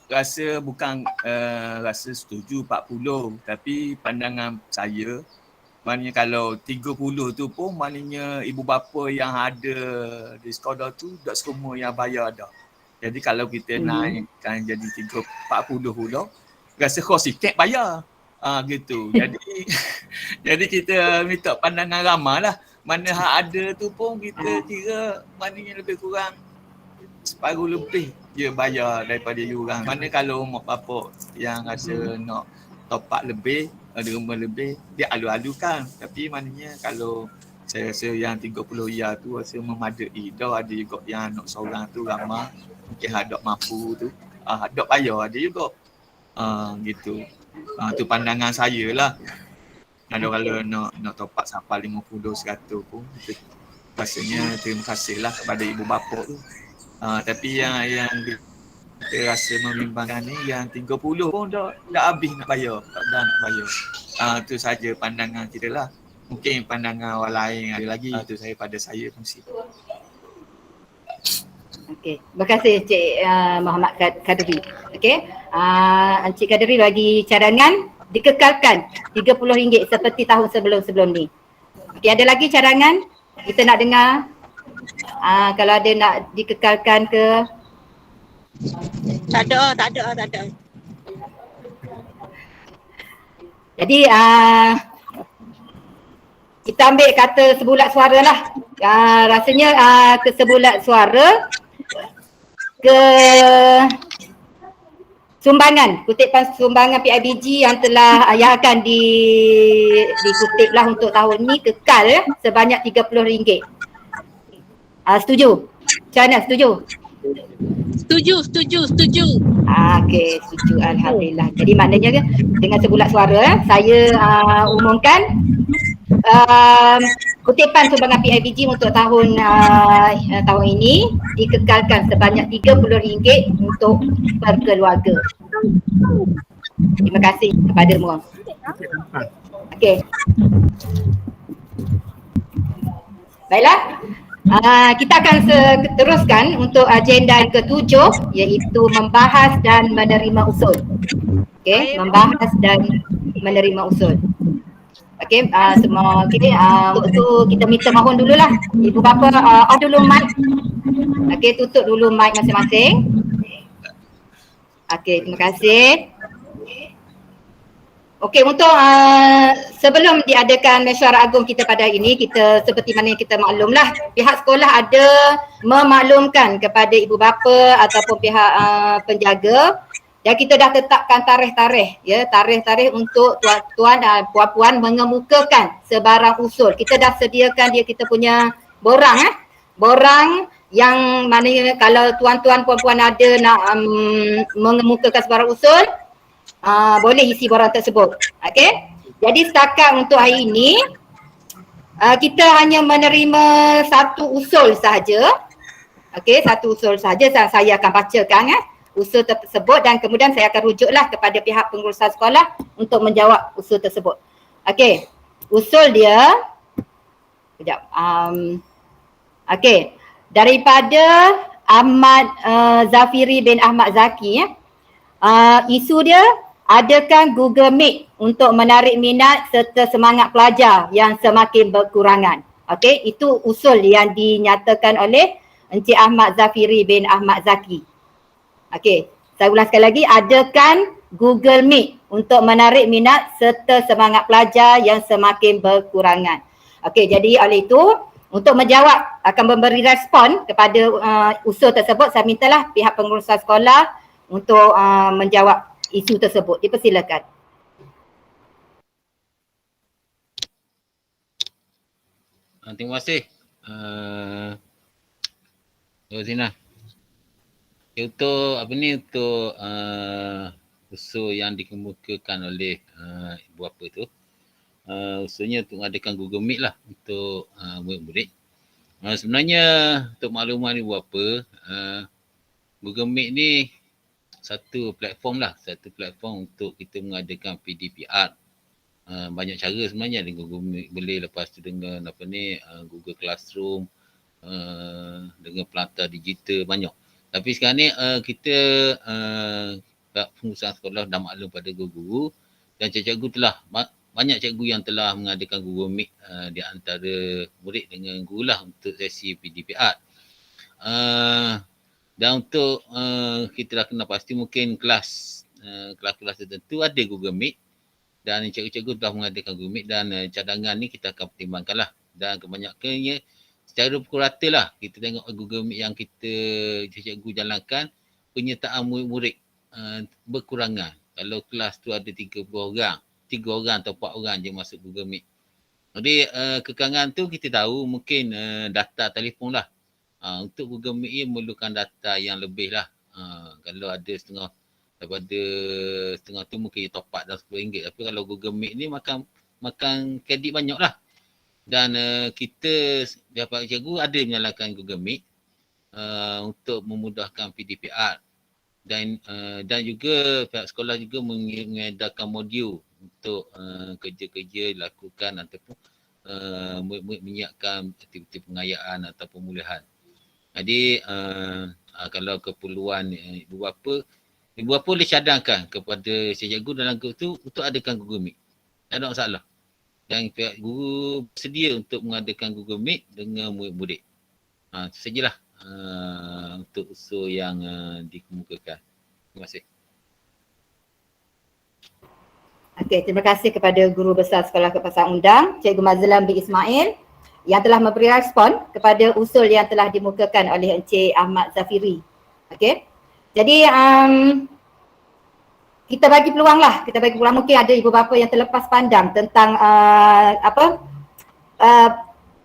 rasa bukan rasa setuju 40, tapi pandangan saya maknanya kalau 30 tu pun maknanya ibu bapa yang ada di sekolah tu tak semua yang bayar dah. Jadi kalau kita naikkan jadi 40 pula, rasa kos sikit bayar. Gitu. Jadi kita minta pandangan ramah lah. Mana hak ada tu pun kita kira maknanya lebih kurang separuh lebih dia bayar daripada diorang. Mana kalau mak bapak yang rasa nak top up lebih, derma lebih, dia alu-alukan. Tapi maknanya kalau saya rasa yang 30 ya tu rasa memadai. Dah ada juga yang anak seorang tu ramah, mungkin hadap mampu tu, hadap bayar ada juga. Gitu. Tu pandangan saya lah. Ada kalau nak top up sampai 50-100 pun rasanya terima kasihlah kepada ibu bapa tu. Tapi yang kita rasa membimbangkan ni yang 30 pun dah habis nak bayar, tak dah nak bayar. Tu saja pandangan kita lah. Mungkin pandangan orang lain ada lagi. Tu pada saya kongsi. Okey, terima kasih Encik Muhammad Kadri. Okey, Encik Kadri bagi cadangan dikekalkan RM30 seperti tahun sebelum-sebelum ni. Okey, ada lagi cadangan? Kita nak dengar kalau ada nak dikekalkan ke? Tak ada. Jadi kita ambil kata sebulat suara lah. Rasanya ke sebulat suara ke sumbangan, kutipan sumbangan PIBG yang akan dikutip lah untuk tahun ni kekal sebanyak RM30. Setuju? Macam mana, setuju? Setuju. Okey, setuju. Alhamdulillah. Jadi maknanya dengan sebulat suara saya umumkan kutipan sumbangan PIBG untuk tahun ini dikekalkan sebanyak RM30 untuk per keluarga. Terima kasih kepada semua. Okey. Baiklah. Kita akan teruskan untuk agenda yang ke-7 iaitu membahas dan menerima usul. Okey, membahas dan menerima usul. Okey, semua okey. Untuk tu kita minta mohon dululah. Ibu bapa off dulu mic. Okey, tutup dulu mic masing-masing. Okey, terima kasih. Okey, untuk sebelum diadakan mesyuarat agung kita pada hari ini, kita seperti mana yang kita maklumlah, pihak sekolah ada memaklumkan kepada ibu bapa ataupun pihak penjaga dan kita dah tetapkan tarikh untuk tuan-tuan dan puan-puan mengemukakan sebarang usul. Kita dah sediakan kita punya borang yang mana kalau tuan-tuan puan-puan ada nak mengemukakan sebarang usul, boleh isi borang tersebut. Okey. Jadi setakat untuk hari ini kita hanya menerima satu usul sahaja. Okey, satu usul sahaja saya akan bacakan usul tersebut dan kemudian saya akan rujuklah kepada pihak pengurusan sekolah untuk menjawab usul tersebut. Okey, usul dia sekejap. Okey, daripada Ahmad Zafiri bin Ahmad Zaki isu dia, adakan Google Meet untuk menarik minat serta semangat pelajar yang semakin berkurangan. Okey, itu usul yang dinyatakan oleh Encik Ahmad Zafiri bin Ahmad Zaki. Okey, saya ulang sekali lagi, adakan Google Meet untuk menarik minat serta semangat pelajar yang semakin berkurangan. Okey, jadi oleh itu untuk menjawab, akan memberi respon kepada usul tersebut, saya mintalah pihak pengurusan sekolah untuk menjawab isu tersebut. Dipersilakan. Terima kasih. Zina. Untuk untuk usul yang dikemukakan oleh ibu bapa tu, usulnya untuk mengadakan Google Meet lah untuk murid-murid. Sebenarnya untuk makluman ibu bapa, Google Meet ni satu platform untuk kita mengadakan PDPR. Banyak cara sebenarnya dengan Google Meet, boleh lepas tu dengan Google Classroom, dengan pelantar digital, banyak. Tapi sekarang ni kita pengurusan sekolah dah maklum pada guru-guru dan cikgu telah banyak cikgu yang telah mengadakan Google Meet di antara murid dengan guru lah untuk sesi PDPR. Dan untuk kita dah kena pasti mungkin kelas-kelas tertentu ada Google Meet dan cikgu-cikgu telah mengadakan Google Meet dan cadangan ni kita akan pertimbangkan lah. Dan kebanyakannya secara pukul rata lah kita tengok Google Meet yang kita cikgu jalankan, penyertaan murid-murid berkurangan. Kalau kelas tu ada 30 orang, 3 orang atau 4 orang je masuk Google Meet. Jadi kekangan tu kita tahu mungkin data telefon lah. Untuk Google Meet ni memerlukan data yang lebih lah. Kalau ada daripada setengah tu mungkin top up dah RM10. Tapi kalau Google Meet ni makan kredit banyak lah. Dan kita dapat cikgu ada menyalakan Google Meet untuk memudahkan PDPR. Dan juga pihak sekolah juga mengedarkan modul untuk kerja-kerja dilakukan ataupun murid-murid menyiapkan aktiviti pengayaan atau pemulihan. Jadi kalau keperluan ibu bapa boleh cadangkan kepada cikgu dalam grup tu untuk adakan Google Meet. Tak ada masalah. Dan pihak guru bersedia untuk mengadakan Google Meet dengan murid-murid. Itu sajalah untuk usul yang dikemukakan. Terima kasih. Okey, terima kasih kepada Guru Besar Sekolah Kebangsaan Undang, Cikgu Mazlan bin Ismail yang telah memberi respon kepada usul yang telah dimukakan oleh Encik Ahmad Zafiri. Okey. Jadi kita bagi peluang lah, mungkin ada ibu bapa yang terlepas pandang tentang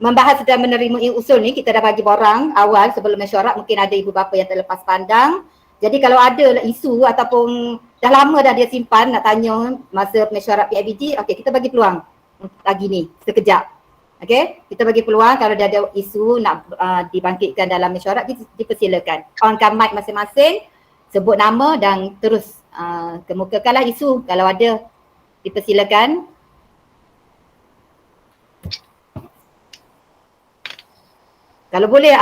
membahas dan menerima usul ni. Kita dah bagi borang awal sebelum mesyuarat, mungkin ada ibu bapa yang terlepas pandang. Jadi kalau ada isu ataupun dah lama dah dia simpan nak tanya masa mesyuarat PIBG, okey kita bagi peluang lagi ni sekejap. Okey, kita bagi peluang kalau dia ada isu nak dibangkitkan dalam mesyuarat, dipersilakan. On-kan mic masing-masing, sebut nama dan terus kemukakanlah isu kalau ada, dipersilakan. Kalau boleh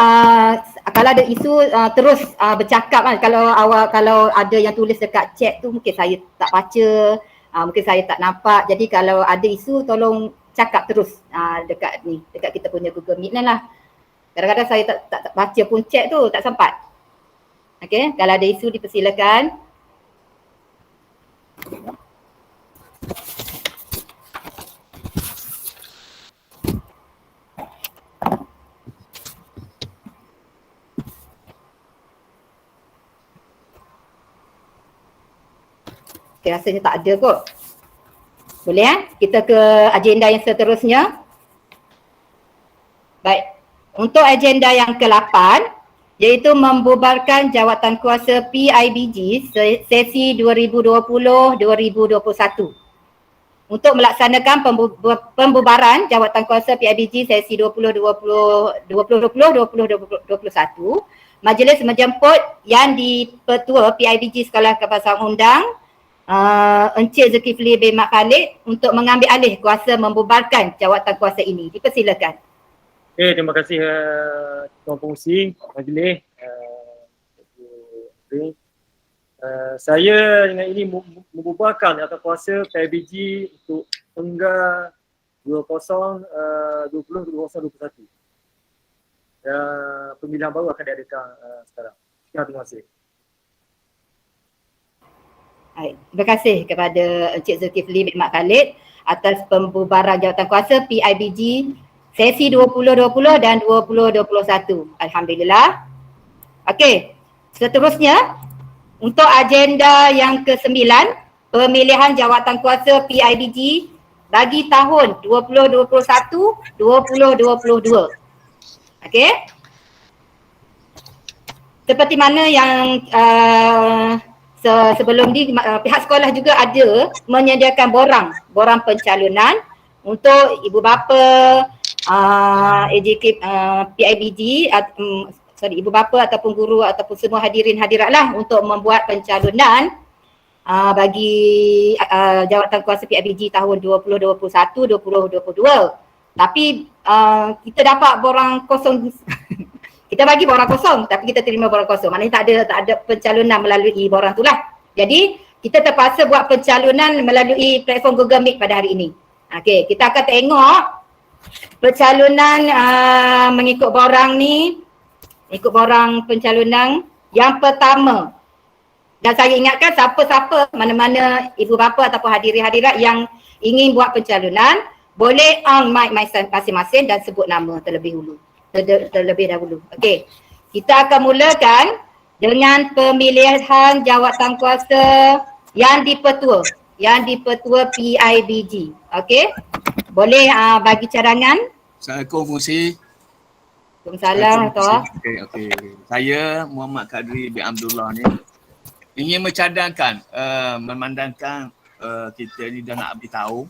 kalau ada isu terus bercakap kan. Kalau ada yang tulis dekat chat tu mungkin saya tak baca, mungkin saya tak nampak. Jadi kalau ada isu tolong cakap terus dekat kita punya Google Meet ni lah. Kadang-kadang saya tak baca pun chat tu, tak sempat. Okey, kalau ada isu dipersilakan. Okay, rasanya tak ada kot. Boleh kita ke agenda yang seterusnya. Baik, untuk agenda yang ke-8 iaitu membubarkan jawatan kuasa PIBG sesi 2020-2021. untuk melaksanakan pembubaran Jawatankuasa PIBG sesi 2020-2021, majlis menjemput Yang di-Pertua PIBG Sekolah Kebahasaan Undang Encik Zulkifli bin Mat Khalid untuk mengambil alih kuasa membubarkan Jawatankuasa ini. Dipersilakan. Okay, terima kasih Tuan Pengurusi Majlis. Saya dengan ini membubarkan Jawatankuasa PIBG untuk Tengah 2020-2021. Pemilihan baru akan diadakan sekarang. Terima kasih. Baik, terima kasih kepada Encik Zulkifli bin Mat Khalid atas pembubaran Jawatankuasa PIBG sesi 2020 dan 2021. Alhamdulillah. Okey, seterusnya untuk agenda yang ke-9, pemilihan Jawatankuasa PIBG bagi tahun 2021-2022. Okey. Seperti mana yang sebelum ni pihak sekolah juga ada menyediakan borang pencalonan untuk ibu bapa AJK PIBG ibu bapa ataupun guru ataupun semua hadirin hadiratlah untuk membuat pencalonan bagi Jawatankuasa PIBG tahun 2021-2022. Tapi kita dapat borang kosong. Kita bagi borang kosong tapi kita terima borang kosong. Maknanya tak ada pencalonan melalui borang tu lah. Jadi kita terpaksa buat pencalonan melalui platform Google Meet pada hari ini. Okey, kita akan tengok pencalonan mengikut borang ni, ikut borang pencalonan yang pertama. Dan saya ingatkan siapa-siapa, mana-mana ibu bapa ataupun hadirin-hadirat yang ingin buat pencalonan, boleh on mic masing-masing dan sebut nama terlebih dahulu. Okey. Kita akan mulakan dengan pemilihan Jawatankuasa yang di-Pertua PIBG. Okey. Boleh bagi cadangan? Assalamualaikum Fungsi. Waalaikumsalam. Okey. Saya Muhammad Kadri bin Abdullah ni ingin mencadangkan memandangkan kita ni dah nak beritahu.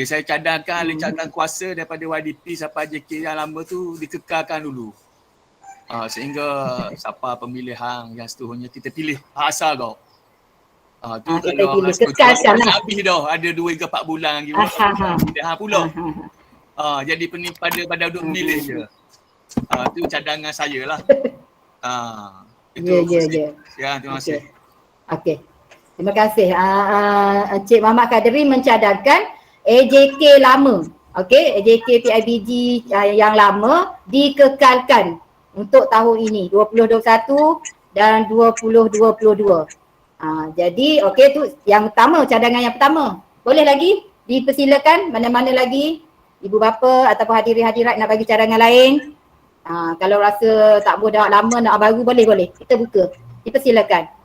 Saya cadangkan lencatan kuasa daripada YDP sampai JK yang lama tu dikekalkan dulu. Sehingga siapa pemilihan yang seterusnya kita pilih asal kau. Tu kalau habis dah ada 2 hingga 4 bulan lagi. Pilihan pula. Jadi pada duduk milih je. Tu cadangan saya lah. Itu ya, terima kasih. Okey. Terima kasih. Encik Muhammad Kadri mencadangkan AJK lama. Okey, AJK PIBG yang lama dikekalkan untuk tahun ini 2021 dan 2022. Jadi okey tu yang pertama, cadangan yang pertama. Boleh lagi dipersilakan mana-mana lagi ibu bapa ataupun hadirin hadirat nak bagi cadangan lain. Kalau rasa tak boleh dah lama nak baru boleh. Kita buka. Dipersilakan.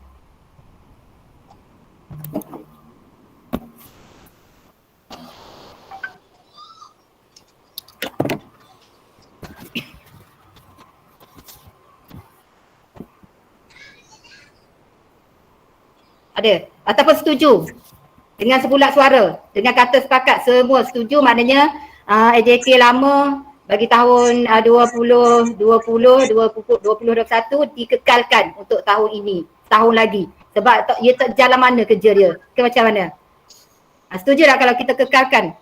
Ada ataupun setuju dengan sebulat suara, dengan kata sepakat semua setuju, maknanya AJK lama bagi tahun 2021 dikekalkan untuk tahun ini, tahun lagi. Sebab ia tak jalan mana kerja dia, ke macam mana? Setuju tak kalau kita kekalkan?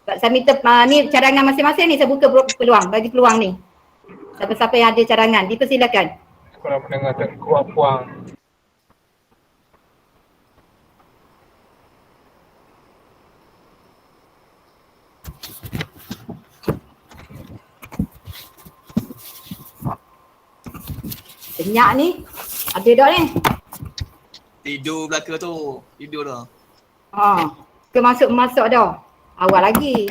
Saya minta ni cadangan masing-masing ni, saya buka peluang, bagi peluang ni. Siapa-siapa yang ada cadangan, dipersilakan. Sekolah Menengah Tengku Apuang. Senyak ni. Ada dah ni. Tidur belaka tu. Tidur dah. Ke masuk dah. Awal lagi.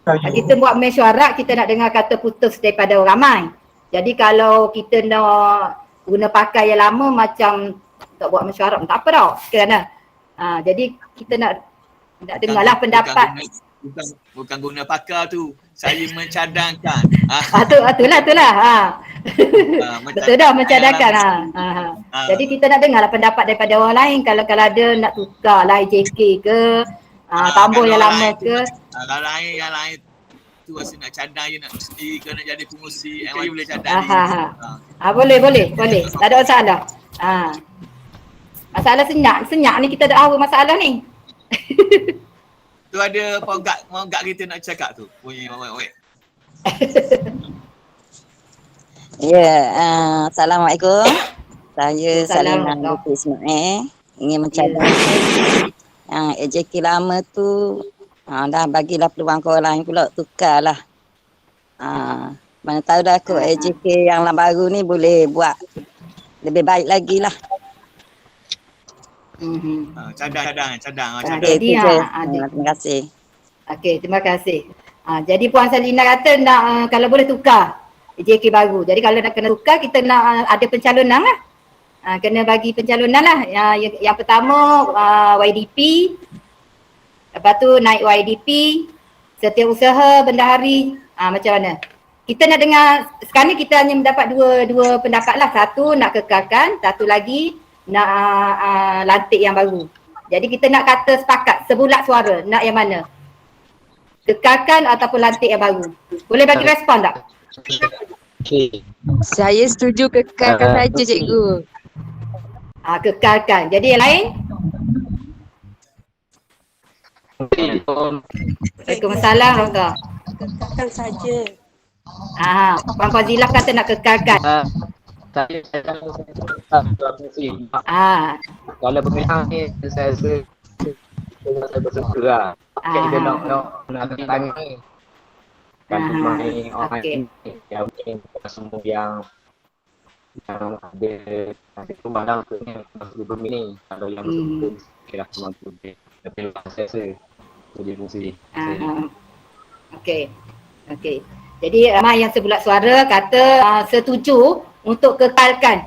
Kita buat mesyuarat, kita nak dengar kata putus daripada orang ramai. Jadi kalau kita nak guna pakai yang lama macam tak buat mesyuarat tak apa tau. Kerana jadi kita nak dengarlah pendapat. bukan guna pakar tu. Saya mencadangkan. Itulah. Betul dah mencadangkan. Jadi kita nak dengarlah pendapat daripada orang lain kalau ada nak tukar lah EJK ke, tambah yang lama ke. Kalau yang lain tu rasa nak cadang je, nak mesti kena jadi pengurusi MYU boleh cadang. Boleh. Tak ada masalah. Masalah senyap ni kita dah awal masalah ni. Tu ada monggak kita nak cakap tu. Punya wait. Assalamualaikum. Saya Salina Lutfi Ismail. Ingin mencadangkan yang AJK lama tu dah bagilah peluang ke orang lain pula, tukarlah. Mana tahu dah kot AJK yang baru ni boleh buat lebih baik lagi lah. Cadang. Jadi terima kasih. Okey, terima kasih. Jadi Puan Salina kata nak kalau boleh tukar AJK baru. Jadi kalau nak kena tukar, kita nak ada pencalonan lah. Kena bagi pencalonan lah. Yang pertama YDP, lepas tu naik YDP, setiausaha bendahari, macam mana? Kita nak dengar, sekarang ni kita hanya mendapat dua pendapat lah. Satu nak kekalkan, satu lagi nak lantik yang baru. Jadi kita nak kata sepakat, sebulat suara, nak yang mana? Kekalkan ataupun lantik yang baru? Boleh bagi respon tak? Saya setuju kekalkan saja, cikgu. Kekalkan. Jadi yang lain? Waalaikumsalam Rongga. Kekalkan saja. Puan Fazilah kata nak kekalkan. Kalau pemilihan ni saya bersuka lah. Kita nak tangan ni. Kan main orang ni yang mungkin semua yang ada rumah lah untuknya masuk bumi ni. Kalau yang bersuka kira cuma tu dia. Tapi saya rasa boleh fungsi. Okey. Jadi ramai yang sebulat suara kata setuju untuk kekalkan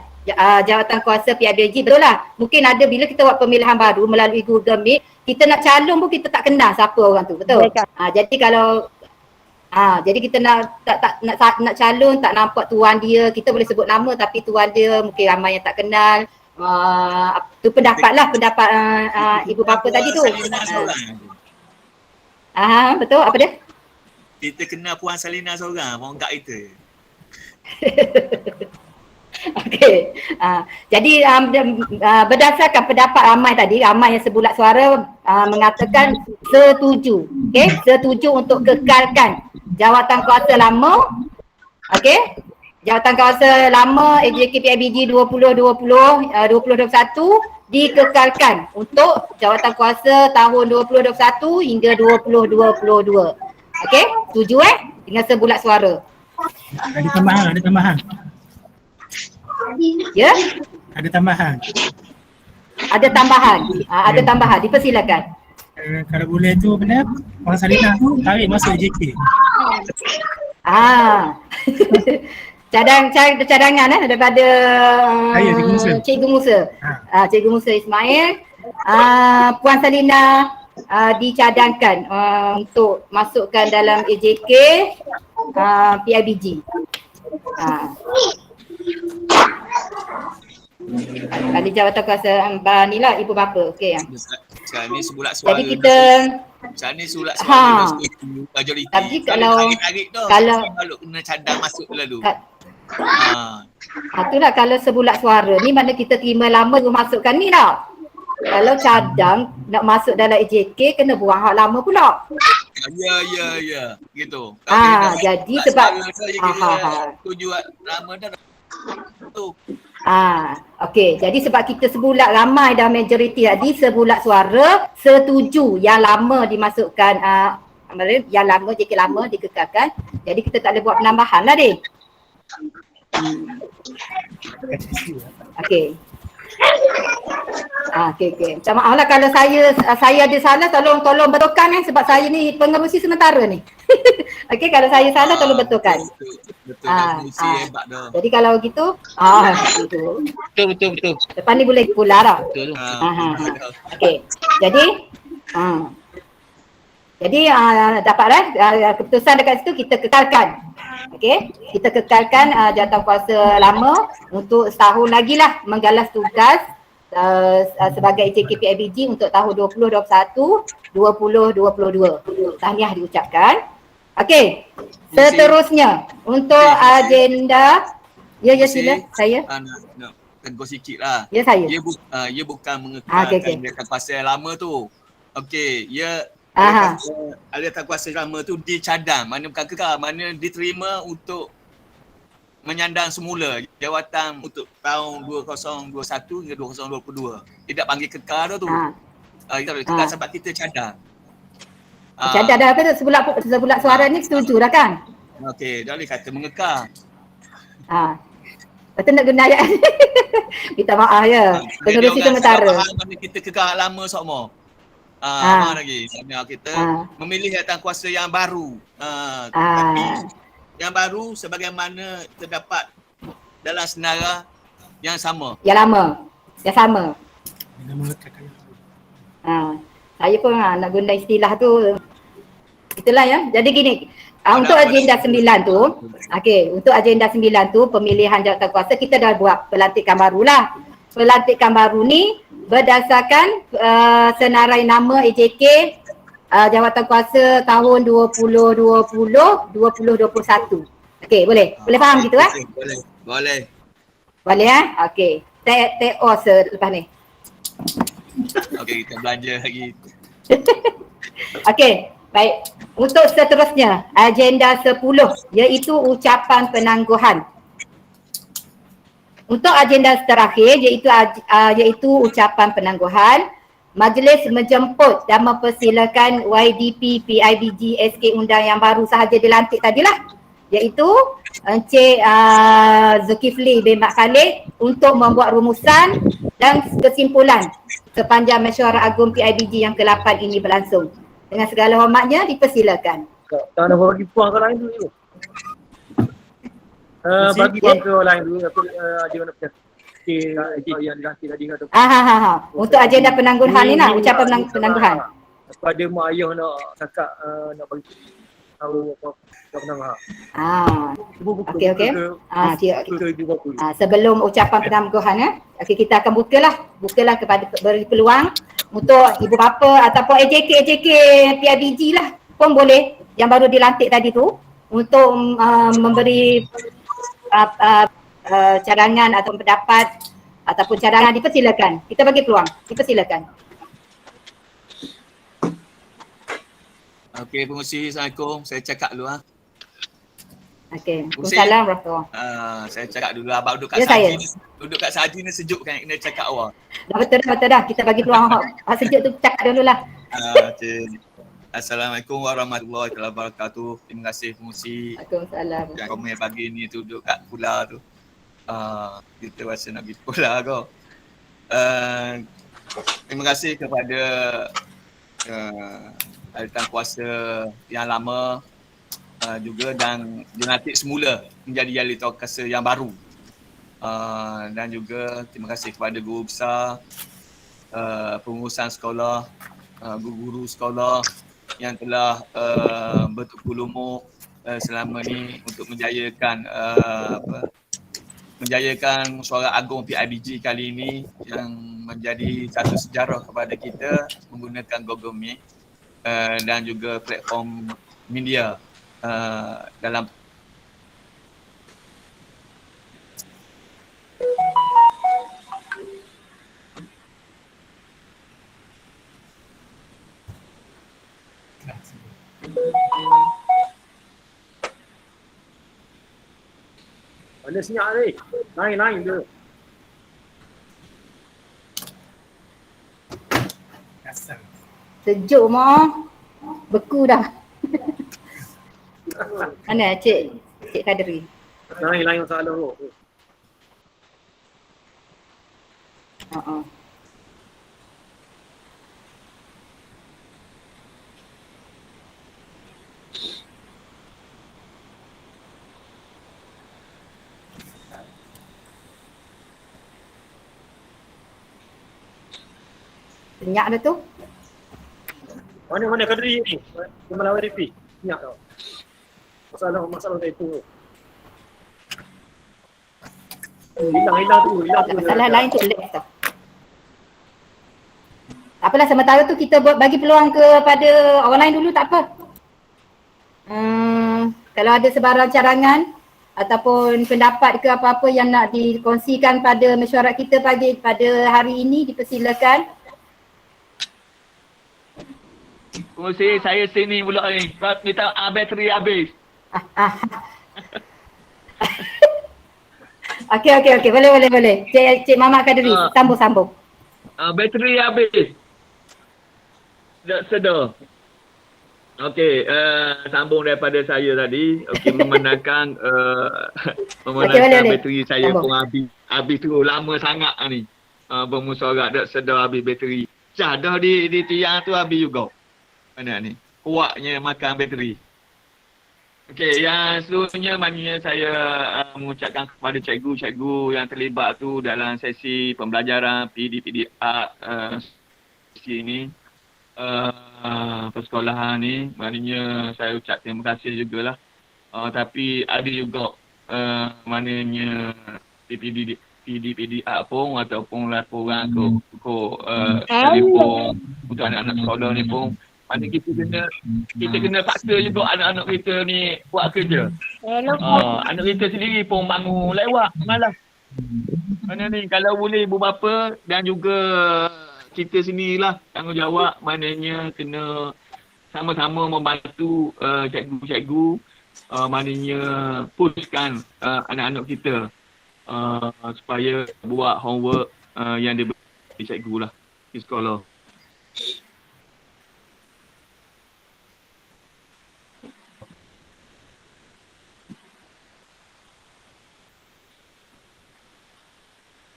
jawatan kuasa PIBG. Betul lah. Mungkin ada bila kita buat pemilihan baru melalui Google Meet, kita nak calon pun kita tak kenal siapa orang tu. Betul? Jadi kalau jadi kita nak calon tak nampak tuan dia, kita boleh sebut nama tapi tuan dia mungkin ramai yang tak kenal. Tu pendapat ibu bapa tadi tu. Betul, apa dia? Kita kenal Puan Salina seorang, monggak kita. Okey. Jadi berdasarkan pendapat ramai tadi, ramai yang sebulat suara mengatakan setuju. Okey, setuju untuk kekalkan jawatan kuasa lama. Okey. Jawatan kuasa lama AJK PIBG 2021 dikekalkan untuk jawatan kuasa tahun 2021 hingga 2022. Okey, setuju dengan sebulat suara. Ada tambahan. Ya? Ada tambahan. Ada tambahan. Dipersilakan. Kalau boleh tu benar, Puan Salina tu tarik masuk AJK. Cadangan daripada Cikgu Musa. Cikgu Musa Ismail. Puan Salina dicadangkan untuk masukkan dalam AJK PIBG. Ada jawatan kuasa ni lah ibu bapa. Okey. Sekarang ni sebulat suara. Jadi kita majoriti. Tapi kalau kena cadang masuk lalu. Itulah kalau sebulat suara ni mana kita terima lama masukkan ni lah. Kalau cadang nak masuk dalam AJK kena buang hak lama pula. Ya. Gitu. Jadi sebab tuju lama dah tu. Okey. Jadi sebab kita sebulat ramai dah majoriti tadi sebulat suara setuju yang lama dimasukkan yang lama JK lama dikekalkan. Jadi kita tak boleh buat penambahan lah deh. Okey. Okey. Minta maaf lah kalau saya ada salah, tolong betulkan sebab saya ni pengerusi sementara ni. Okey, kalau saya salah tolong betulkan. Betul. Hebat dah. Jadi kalau gitu, Betul. Lepas ni boleh pula dah. Betul. Okey. Jadi Jadi dapat keputusan dekat situ kita kekalkan. Okey, kita kekalkan jawatankuasa lama untuk setahun lagi lah menggalas tugas sebagai EJK PIBG untuk tahun 2021-2022. Tahniah diucapkan. Okey, seterusnya untuk agenda. Ya sila saya. Nak tegur sikit lah. Ya saya. Ia bukan mengekalkan jawatankuasa yang lama tu. Okey, alih kuasa lama tu dicadang, mana bukan kekal, mana diterima untuk menyandang semula jawatan untuk tahun 2021 hingga 2022. Tidak panggil kekal tu. Kita boleh kekal sebab kita cadang. Cadang dah apa tu? Sebulat suara ni setuju dah kan? Okey, dah boleh kata mengekal. Betul nak guna ayat. Minta maaf ya. Teknologi sementara. Mana kita kekal lama semua. Mana lagi kita memilih jawatankuasa yang baru. Tapi yang baru sebagaimana terdapat dalam senarai yang sama. Yang lama. Yang sama. Saya pun nak guna istilah tu. Itulah ya. Jadi gini, untuk agenda 9 tu, untuk agenda 9 tu pemilihan jawatankuasa kita dah buat pelantikan barulah. Pelantikan baru ni berdasarkan senarai nama EJK jawatankuasa tahun 2020-2021. Okey, boleh? Boleh faham gitu Boleh. Boleh okey. Take off lepas ni. Okey, kita belanja lagi. Okey, baik. Untuk seterusnya, agenda 10 iaitu ucapan penangguhan. Untuk agenda terakhir iaitu ucapan penangguhan, majlis menjemput dan mempersilakan YDP PIBG SK undang yang baru sahaja dilantik tadilah, iaitu Encik Zulkifli bin Mat Khalid untuk membuat rumusan dan kesimpulan sepanjang mesyuarat agung PIBG yang ke-8 ini berlangsung. Dengan segala hormatnya dipersilakan. Tak nak bagi puang ke lain dulu. Bagi puang ke lain dulu. Dia nak yang diganti tadi kata. Untuk agenda penangguhan ni nak ucapan penangguhan. Pada mak ayah nak cakap nak bagi tahu apa penangguhan. Okey. Sebelum ucapan penangguhan okey, kita akan bukalah kepada beri peluang untuk ibu bapa ataupun EJK PIBG lah pun boleh yang baru dilantik tadi tu untuk memberi cadangan atau pendapat ataupun cadangan, dipersilakan. Kita bagi peluang. Dipersilakan. Okey, pengurusi, Assalamualaikum. Saya cakap dulu Okey. Waalaikumsalam warahmatullahi. Saya cakap dulu abang duduk kat saji ni. Duduk kat saji ni sejuk kan kena cakap awak. Betul dah. Kita bagi peluang sejuk tu cakap dululah. Okey. Assalamualaikum warahmatullahi wabarakatuh. Terima kasih pengurusi. Waalaikumsalam. Yang komen pagi ni tu duduk kat pula tu. Kita rasa nak pergi pula kau. Terima kasih kepada jawatankuasa yang lama juga dan dilantik semula menjadi jawatankuasa yang baru. Dan juga terima kasih kepada guru besar, pengurusan sekolah, guru-guru sekolah yang telah bertukar lumur selama ni untuk menjayakan suara agung PIBG kali ini yang menjadi satu sejarah kepada kita menggunakan Google Meet dan juga platform media dalam Ada senyap ni. Lain dia. Sejuk mah. Beku dah. Mana Cik Kadri? Lain masalah tu. Senyap dah tu. Mana Kadri ni? Dia melawan repeat. Ingat tau. Masalah itu. Hilang tu. Masalah lain tu lag tu. Tak apalah, sementara tu kita bagi peluang kepada orang lain dulu, tak apa. Kalau ada sebarang carangan ataupun pendapat ke apa-apa yang nak dikongsikan pada mesyuarat kita pada hari ini, dipersilakan. Kongsi saya sini pula ni. Sebab kita bateri habis. Okey. Boleh. Cik Mamat Kadri, sambung. Bateri habis. Tak sedar. Okey, sambung daripada saya tadi. Okey, memandangkan bateri saya pun habis tu lama sangat ni. Bermusyawarah tak sedar habis bateri. Dah di tiang tu habis juga. Mana ni? Kuatnya makan bateri. Okey, yang seluruhnya maknanya saya mengucapkan kepada cikgu-cikgu yang terlibat tu dalam sesi pembelajaran PD Art sesi ini. Persekolahan ni, maknanya saya ucap terima kasih jugalah. Tapi ada juga maknanya PD pun ataupun laporan telefon untuk anak-anak sekolah ni pun, mana kita kena paksa juga anak-anak kita ni buat kerja. Anak kita sendiri pun bangun lewat malam. Mana ni kalau boleh ibu bapa dan juga kita sinilah tanggungjawab, maknanya kena sama-sama membantu cikgu-cikgu, maknanya pushkan anak-anak kita supaya buat homework yang diberi cikgu lah di sekolah.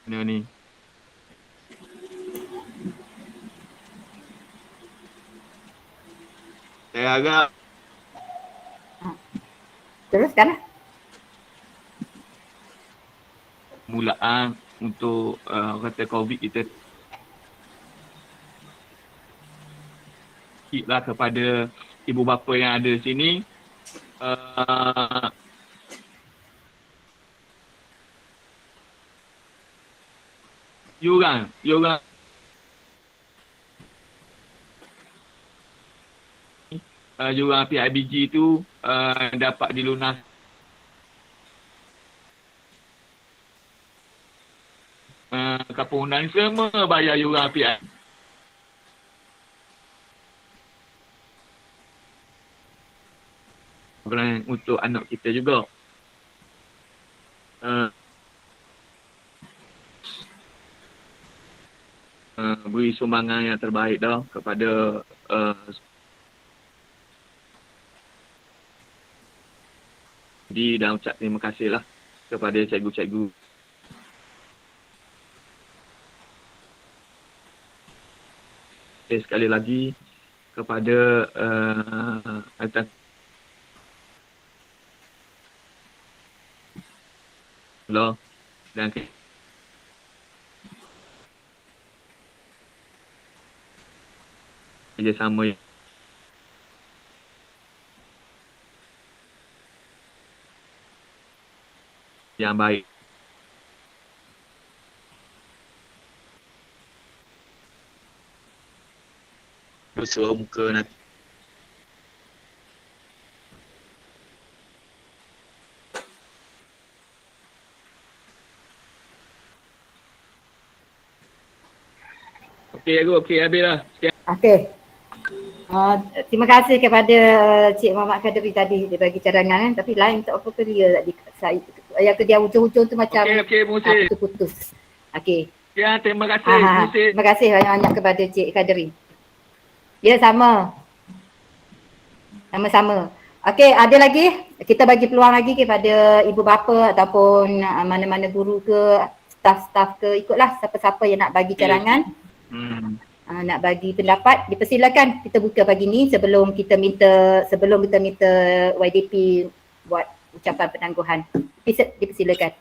Mana ni? Saya harap Teruskan lah. mulaan untuk kata COVID kita lah kepada ibu bapa yang ada sini, yuran yuran PIBG tu dapat dilunas Kapunan semua bayar yuran PIBG. Untuk anak kita juga. Beri sumbangan yang terbaik dah kepada dan ucap terima kasih lah kepada cikgu-cikgu. Sekali lagi kepada dan kerjasama yang baik. Suruh muka nanti. Okey, habis lah. Okey. Terima kasih kepada Cik Mamat Kadri tadi, dia bagi cadangan kan, tapi lain tak apa ke dia tadi. Yang ke dia hujung-hujung tu macam putus-putus. Okey. Ya, terima kasih. Terima kasih banyak-banyak kepada Cik Kadri. Ya, sama. Sama-sama. Okey, ada lagi? Kita bagi peluang lagi kepada ibu bapa ataupun mana-mana guru ke, staff-staff ke, ikutlah siapa-siapa yang nak bagi cadangan. Nak bagi pendapat, dipersilakan. Kita buka pagi ni sebelum kita minta YDP buat ucapan penangguhan. Dipersilakan.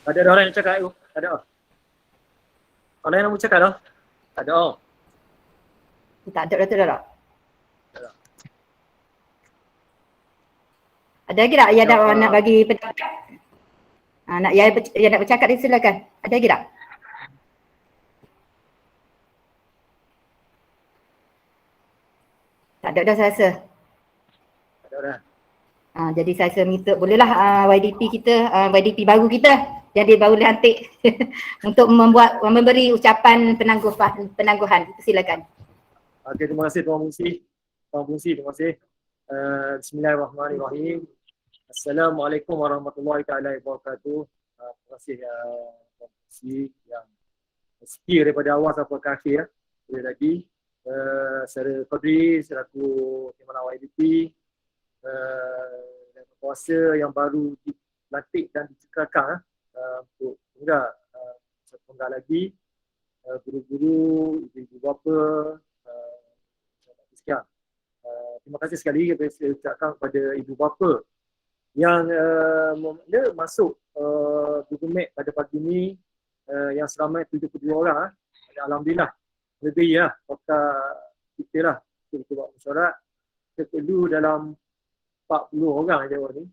Ada orang yang cakap tu? Ada. Ada yang nak bercakap dah? Tak ada. Tak ada dah tu dah. Ada lagi tak yang nak bagi pendapat? Yang nak bercakap ni silakan. Ada lagi tak? Tak ada dah saya rasa. Tak ada dah. Jadi saya rasa minta bolehlah YDP kita, YDP baru kita yang dia baru dilantik untuk memberi ucapan penangguhan. Silakan. Okey, terima kasih Tuan Fungsi. Tuan Fungsi, terima kasih. Bismillahirrahmanirrahim. Assalamualaikum warahmatullahi taala wabarakatuh. Terima kasih Tuan Fungsi yang setia daripada awal sampai ke akhir ya. Boleh lagi. Secara Qadri, selaku Timbalan YDP, dan kuasa yang baru dilantik dan dikekalkan untuk tunggal lagi, guru-guru, ibu-ibu bapa, sekian. Terima kasih sekali saya ucapkan kepada ibu bapa yang masuk Google Meet pada pagi ini yang seramai 72 orang. Alhamdulillah. Lebih ya, kata kita lah, kita buat mesyuarat, kita perlu dalam 40 orang je ni.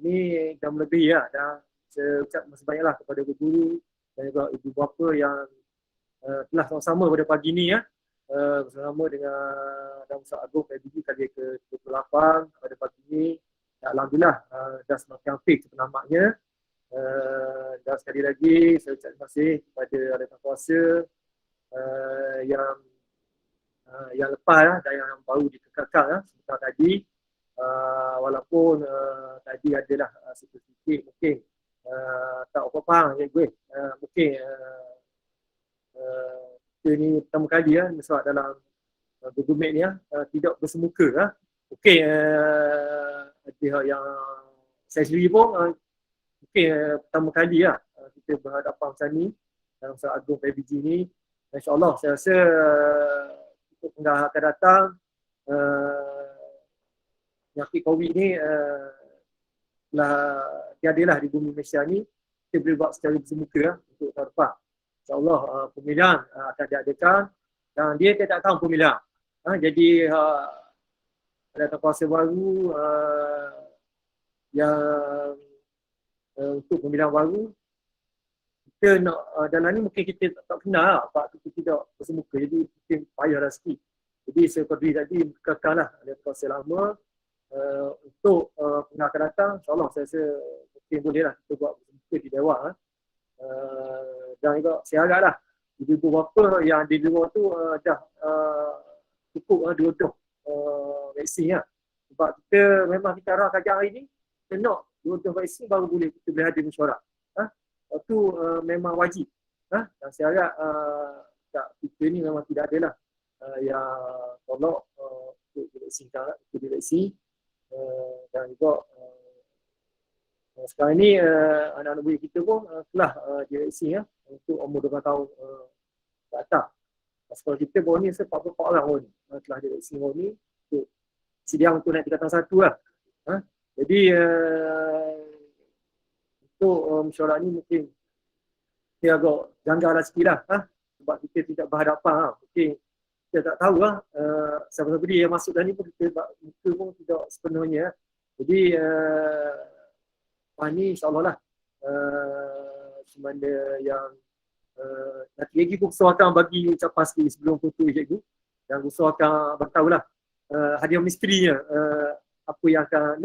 Ni dah melebihi ya, dan saya ucap masih banyaklah kepada guru dan juga ibu bapa yang telah sama-sama pada pagi ni ya, bersama dengan Datuk Ustaz Agung PBG kali ke-28 pada pagi ni. Alhamdulillah dah semakin hampir penamatnya. Dan sekali lagi saya ucap terima kasih kepada ahli kuasa yang lepas dan yang baru dikekalkan sebentar tadi, walaupun tadi adalah sedikit mungkin tak apa faham ya gue, mungkin kita ni pertama kali sebab dalam Google Meet ni tidak bersemuka mungkin ada yang saya sendiri pun mungkin pertama kali kita berhadapan macam ni dalam Ustaz Agung PBG ni. InsyaAllah saya rasa untuk yang akan datang penyakit COVID ni telah tiadalah di bumi Malaysia ni. Kita boleh buat secara bersemuka untuk tahun depan. InsyaAllah pemilihan akan diadakan dan dia tidak tahu pemilihan. Jadi ada kuasa baru yang untuk pemilihan baru. Kita nak dalam ni mungkin kita tak kenal sebab kita tidak bersemuka, jadi mungkin payahlah sikit. Jadi saya Qadri tadi kekallah ada kuasa lama untuk yang akan datang. InsyaAllah saya rasa mungkin bolehlah kita buat bersemuka di Dewan. Dan juga saya haraplah ibu bapa yang di luar tu dah cukup 2 dos vaksin sebab kita memang kita arah kajian hari ni kita nak 2 dos vaksin baru boleh kita boleh hadir mesyuarat. Itu memang wajib. Dan saya harap kita ni memang tidak adalah yang tolak untuk divaksin. Dan juga sekarang ni anak-anak murid kita pun telah divaksin untuk umur 12 tahun ke atas. Sekolah kita baru ni 44 orang baru ni telah divaksin baru ni untuk sedia untuk naik tingkatan 1 lah. Jadi untuk mesyuarat ni mungkin kita agak janggal sikit lah sebab kita tidak berhadapan mungkin kita tak tahu siapa-siapa dia yang masuk dah ni pun kita muka pun tidak sepenuhnya. Jadi ni insyaAllah lah semanda yang nanti lagi pun usahakan bagi ucapan sikit sebelum foto cikgu dan usahakan beritahu lah hadiah misterinya apa yang akan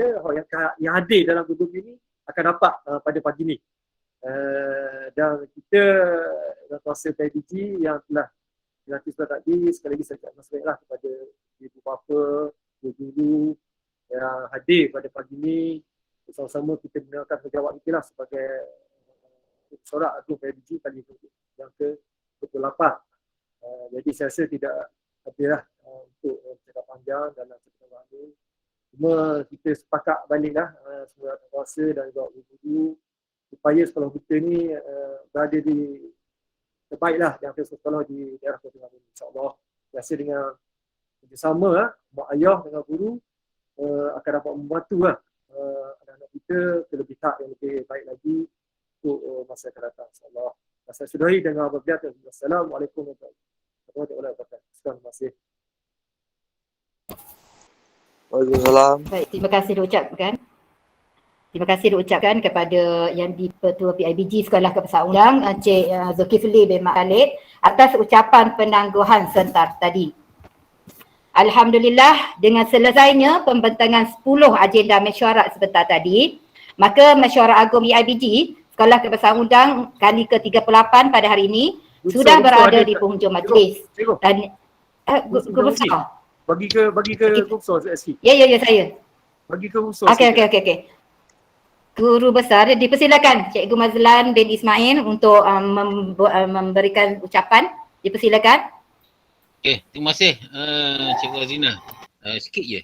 yang hadir dalam grup ini akan dapat pada pagi ni. Dan kita dan kuasa PBG yang telah dilantik sebentar tadi, sekali lagi saya ucapkan terima kasih kepada ibu bapa, guru yang hadir pada pagi ni. Sama-sama kita gunakan tanggungjawab kita lah sebagai Sorak Agung PBG kali yang ke-28. Jadi saya rasa tidak adalah untuk bercakap panjang dalam pertemuan ini. Cuma kita sepakat baliklah semua kuasa dan juga guru supaya sekolah kita ni berada di terbaiklah yang sekolah di daerah Kota Terengganu. InsyaAllah biasa dengan kerjasama mak ayah dengan guru akan dapat membantu anak-anak kita ke lebih tak yang lebih baik lagi untuk masa akan datang. InsyaAllah. Saya sudahi dengan berkata, Assalamualaikum warahmatullahi wabarakatuh. Terima kasih. Waalaikumsalam. Baik, terima kasih diucapkan. Terima kasih diucapkan kepada Yang di-Pertua PIBG Sekolah Kebesar Undang, Encik Zulkifli bin Mak Khalid atas ucapan penangguhan sebentar tadi. Alhamdulillah, dengan selesainya pembentangan 10 agenda mesyuarat sebentar tadi, maka Mesyuarat Agung PIBG Sekolah Kebesar Undang kali ke-38 pada hari ini sudah berada di penghujung majlis. Dan Guru Besar. Bagi ke Guru Besar SK. Ya, saya. Bagi ke Guru Besar. Okey. Guru Besar, dipersilakan Cikgu Mazlan bin Ismail untuk memberikan ucapan. Dipersilakan. Okey, terima kasih Cikgu Azina. Sikit je.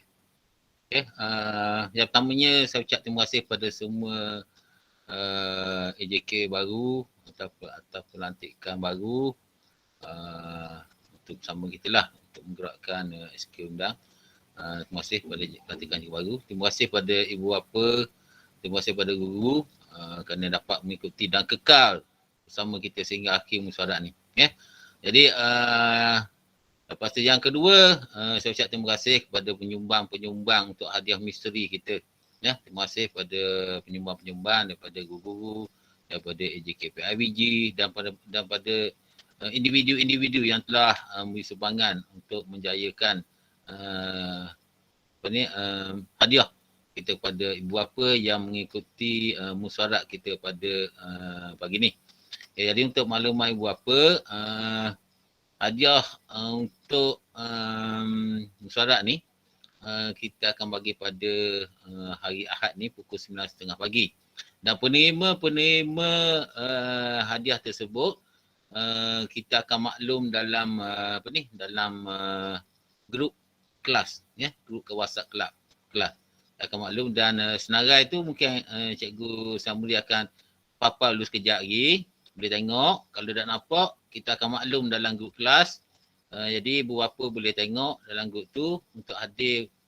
Okey, yang pertamanya saya ucap terima kasih kepada semua AJK baru atau pelantikan baru untuk bersama kita lah untuk menggerakkan SK Undang. Terima kasih kepada pelantikan yang baru. Terima kasih kepada ibu bapa, terima kasih kepada guru kerana dapat mengikuti dan kekal bersama kita sehingga akhir mesyuarat ni. Jadi lepas tu yang kedua, saya ucap terima kasih kepada penyumbang-penyumbang untuk hadiah misteri kita. Terima kasih kepada penyumbang-penyumbang daripada guru-guru, daripada AJK PIBG dan pada individu-individu yang telah memberi sumbangan untuk menjayakan hadiah kita kepada ibu bapa yang mengikuti mesyuarat kita pada pagi ni. Jadi untuk maklumat ibu bapa, hadiah untuk mesyuarat ni kita akan bagi pada hari Ahad ni pukul 9.30 pagi. Dan penerima hadiah tersebut kita akan maklum dalam dalam grup kelas, grup ke WhatsApp kelas akan maklum. Dan senarai tu mungkin Cikgu Samuli akan papal dulu sekejap lagi, boleh tengok. Kalau tak nampak, kita akan maklum dalam grup kelas. Jadi ibu bapa boleh tengok dalam grup tu untuk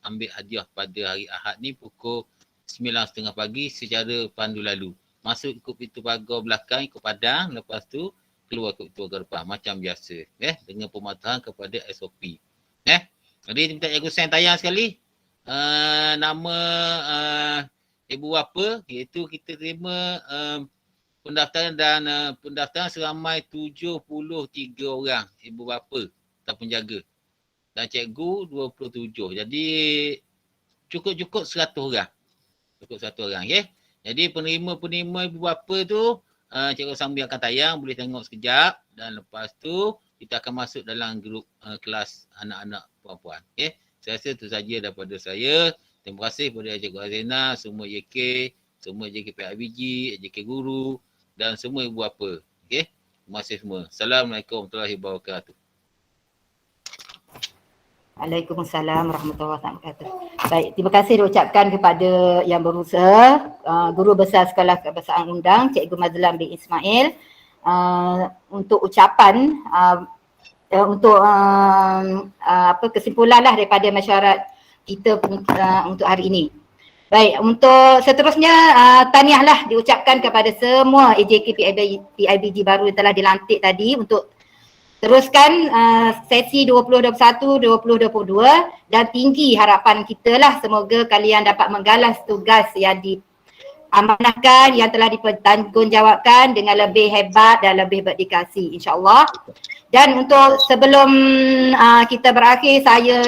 ambil hadiah pada hari Ahad ni pukul 9.30 pagi secara pandu lalu. Masuk ikut pintu pagar belakang, ikut padang, lepas tu keluar ikut pintu pagar depan macam biasa. Dengan pematuhan kepada SOP. Jadi minta Cikgu Sen tayang sekali nama ibu bapa, iaitu kita terima pendaftaran dan pendaftaran seramai 73 orang ibu bapa atau penjaga. Dan cikgu 27. Jadi cukup 100 orang. Cukup 100 orang, okey. Jadi penerima ibu bapa tu Cikgu Sambil akan tayang, boleh tengok sekejap dan lepas tu kita akan masuk dalam grup kelas anak-anak perempuan. Okey. Saya rasa itu saja daripada saya. Terima kasih kepada Cikgu Azina, semua JK, semua JK PIBG, JK Guru dan semua ibu bapa. Okey. Terima kasih semua. Assalamualaikum warahmatullahi wabarakatuh. Waalaikumsalam warahmatullahi wabarakatuh. Baik, terima kasih diucapkan kepada yang berusaha, Guru Besar Sekolah Kebesaraan Undang, Cikgu Mazlan bin Ismail, untuk ucapan kesimpulan lah daripada mesyuarat kita untuk hari ini. Baik, untuk seterusnya tahniah lah diucapkan kepada semua AJK PIBG baru yang telah dilantik tadi untuk teruskan sesi 2021, 2022 dan tinggi harapan kita lah semoga kalian dapat menggalas tugas yang diamanahkan, yang telah dipertanggungjawabkan dengan lebih hebat dan lebih berdedikasi, insyaAllah. Dan untuk sebelum kita berakhir, saya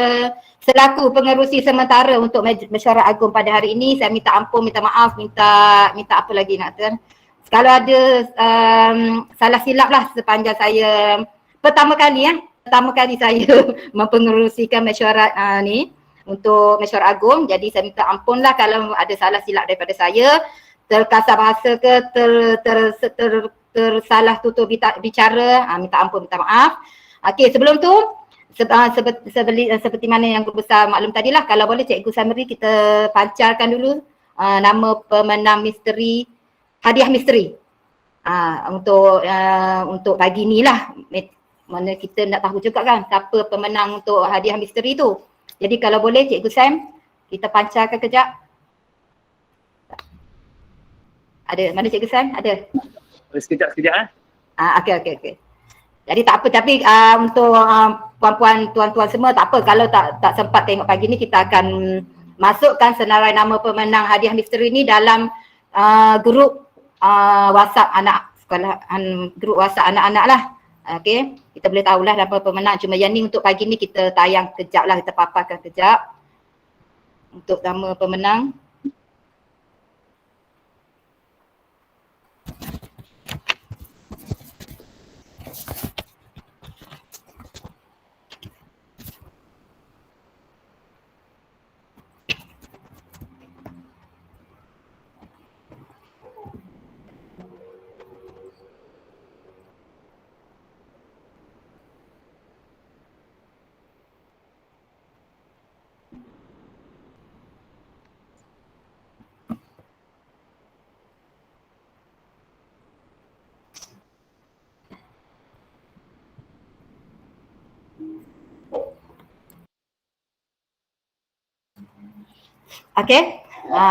selaku pengerusi sementara untuk Mesyuarat Agung pada hari ini, saya minta ampun, minta maaf, minta apa lagi nak kata. Kalau ada salah silap lah sepanjang saya pertama kali saya mempengerusikan mesyuarat ni untuk Mesyuarat Agung. Jadi saya minta ampun lah kalau ada salah silap daripada saya, terkasar bahasa ke, tersalah tutur bicara, minta ampun, minta maaf. Okey, sebelum tu seperti mana yang Guru Besar maklum tadilah, kalau boleh Cikgu summary kita pancarkan dulu nama pemenang misteri, hadiah misteri untuk pagi ni lah. Mana kita nak tahu juga kan siapa pemenang untuk hadiah misteri tu. Jadi kalau boleh Cikgu Sam, kita pancarkan kejap. Ada, mana Cikgu Sam? Ada? Sekejap. Okey. Jadi tak apa, tapi untuk puan-puan, tuan-tuan semua tak apa kalau tak sempat tengok pagi ni, kita akan masukkan senarai nama pemenang hadiah misteri ni dalam grup WhatsApp anak sekolah, grup WhatsApp anak-anak lah. Okey, kita boleh tahulah nama pemenang. Cuma yang ni untuk pagi ni kita tayang kejap lah, kita paparkan kejap untuk nama pemenang. Okey,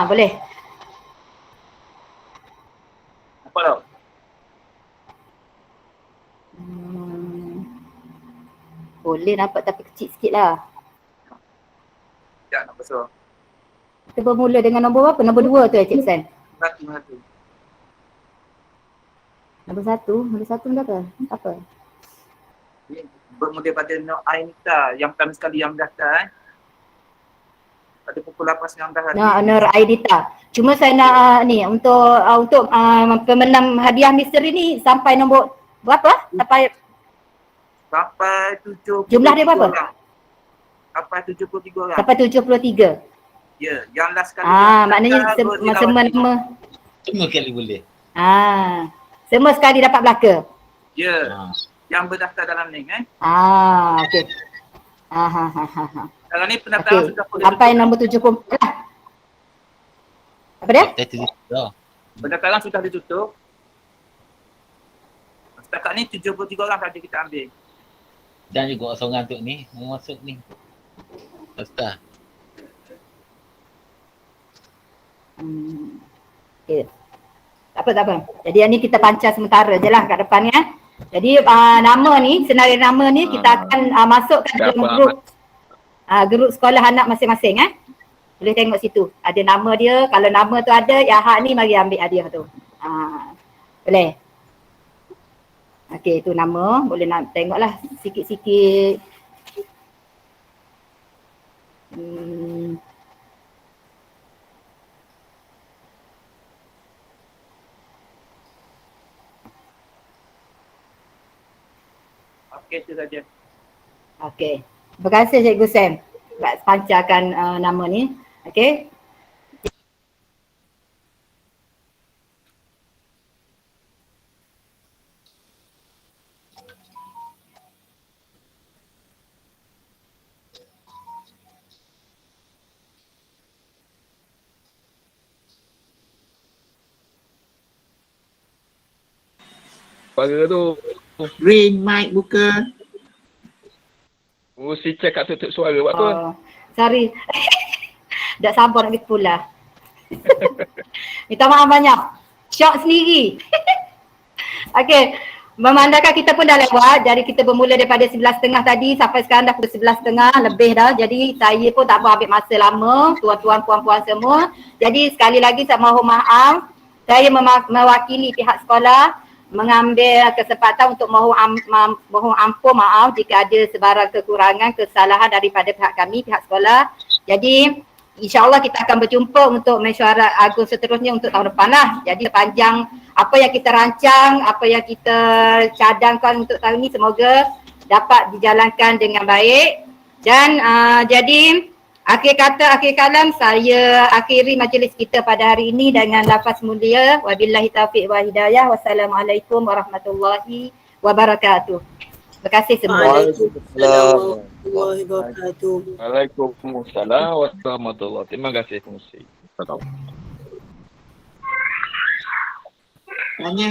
boleh. Apa tau? Boleh nampak tapi kecil sikit lah. Ya, nak besar. Kita bermula dengan nombor berapa? Nombor 2 tu Cik Sen? Satu. Nombor 1 berapa? Apa? Bermula pada Nur Ainita yang pertama sekali yang daftar. Pada pukul 8.19 tadi. Nur Aidita. Cuma saya nak ni untuk pemenang hadiah misteri ni sampai nombor berapa? Sampai 73 jumlah dia berapa? orang. Sampai 73 orang. Sampai 73. Ya, yang last kali. Maknanya semua nama. Semua kali boleh. Semua sekali dapat belaka. Ya. Yang berdaftar dalam link Okey. Sekarang ni pendaftaran sudah boleh sampai nombor 74 lah. Apa dia? Pendaftaran sudah ditutup. Setakat ni 73 orang saja kita ambil. Dan juga seorang tu ni mau masuk ni. Ustaz. Okay. Tak apa. Jadi yang ni kita pancas sementara je lah kat depan ni Jadi nama ni, senarai nama ni kita akan masukkan dalam grup sekolah anak masing-masing Boleh tengok situ. Ada nama dia. Kalau nama tu ada, ya hak ni mari ambil hadiah tu. Boleh. Okey, itu nama. Boleh nak tengoklah sikit-sikit. Okey, itu saja. Okey. Terima kasih Cikgu Sam sebab pancarkan nama ni. Okey. Suara tu. Green mic buka. Si cakap tutup suara buat apa? Sorry. Tak sabar nak pula. Minta maaf banyak. Syok sendiri. Okey. Memandangkan kita pun dah lewat. Jadi kita bermula daripada 11.30 tadi sampai sekarang dah pukul 11.30 lebih dah. Jadi saya pun tak mau ambil masa lama. Tuan-tuan, puan-puan semua. Jadi sekali lagi saya mohon maaf. Saya mewakili pihak sekolah mengambil kesempatan untuk mohon ampun maaf jika ada sebarang kekurangan, kesalahan daripada pihak kami, pihak sekolah. Jadi insyaAllah kita akan berjumpa untuk mesyuarat agung seterusnya untuk tahun depan lah. Jadi sepanjang apa yang kita rancang, apa yang kita cadangkan untuk tahun ini semoga dapat dijalankan dengan baik. Dan jadi akhir kalam saya akhiri majlis kita pada hari ini dengan lafaz mulia. Wabillahi taufiq wa hidayah. Wassalamualaikum warahmatullahi wabarakatuh. Terima kasih semua. Waalaikumsalam warahmatullahi wabarakatuh. Waalaikumsalam warahmatullahi. Terima kasih fungsi. Tanya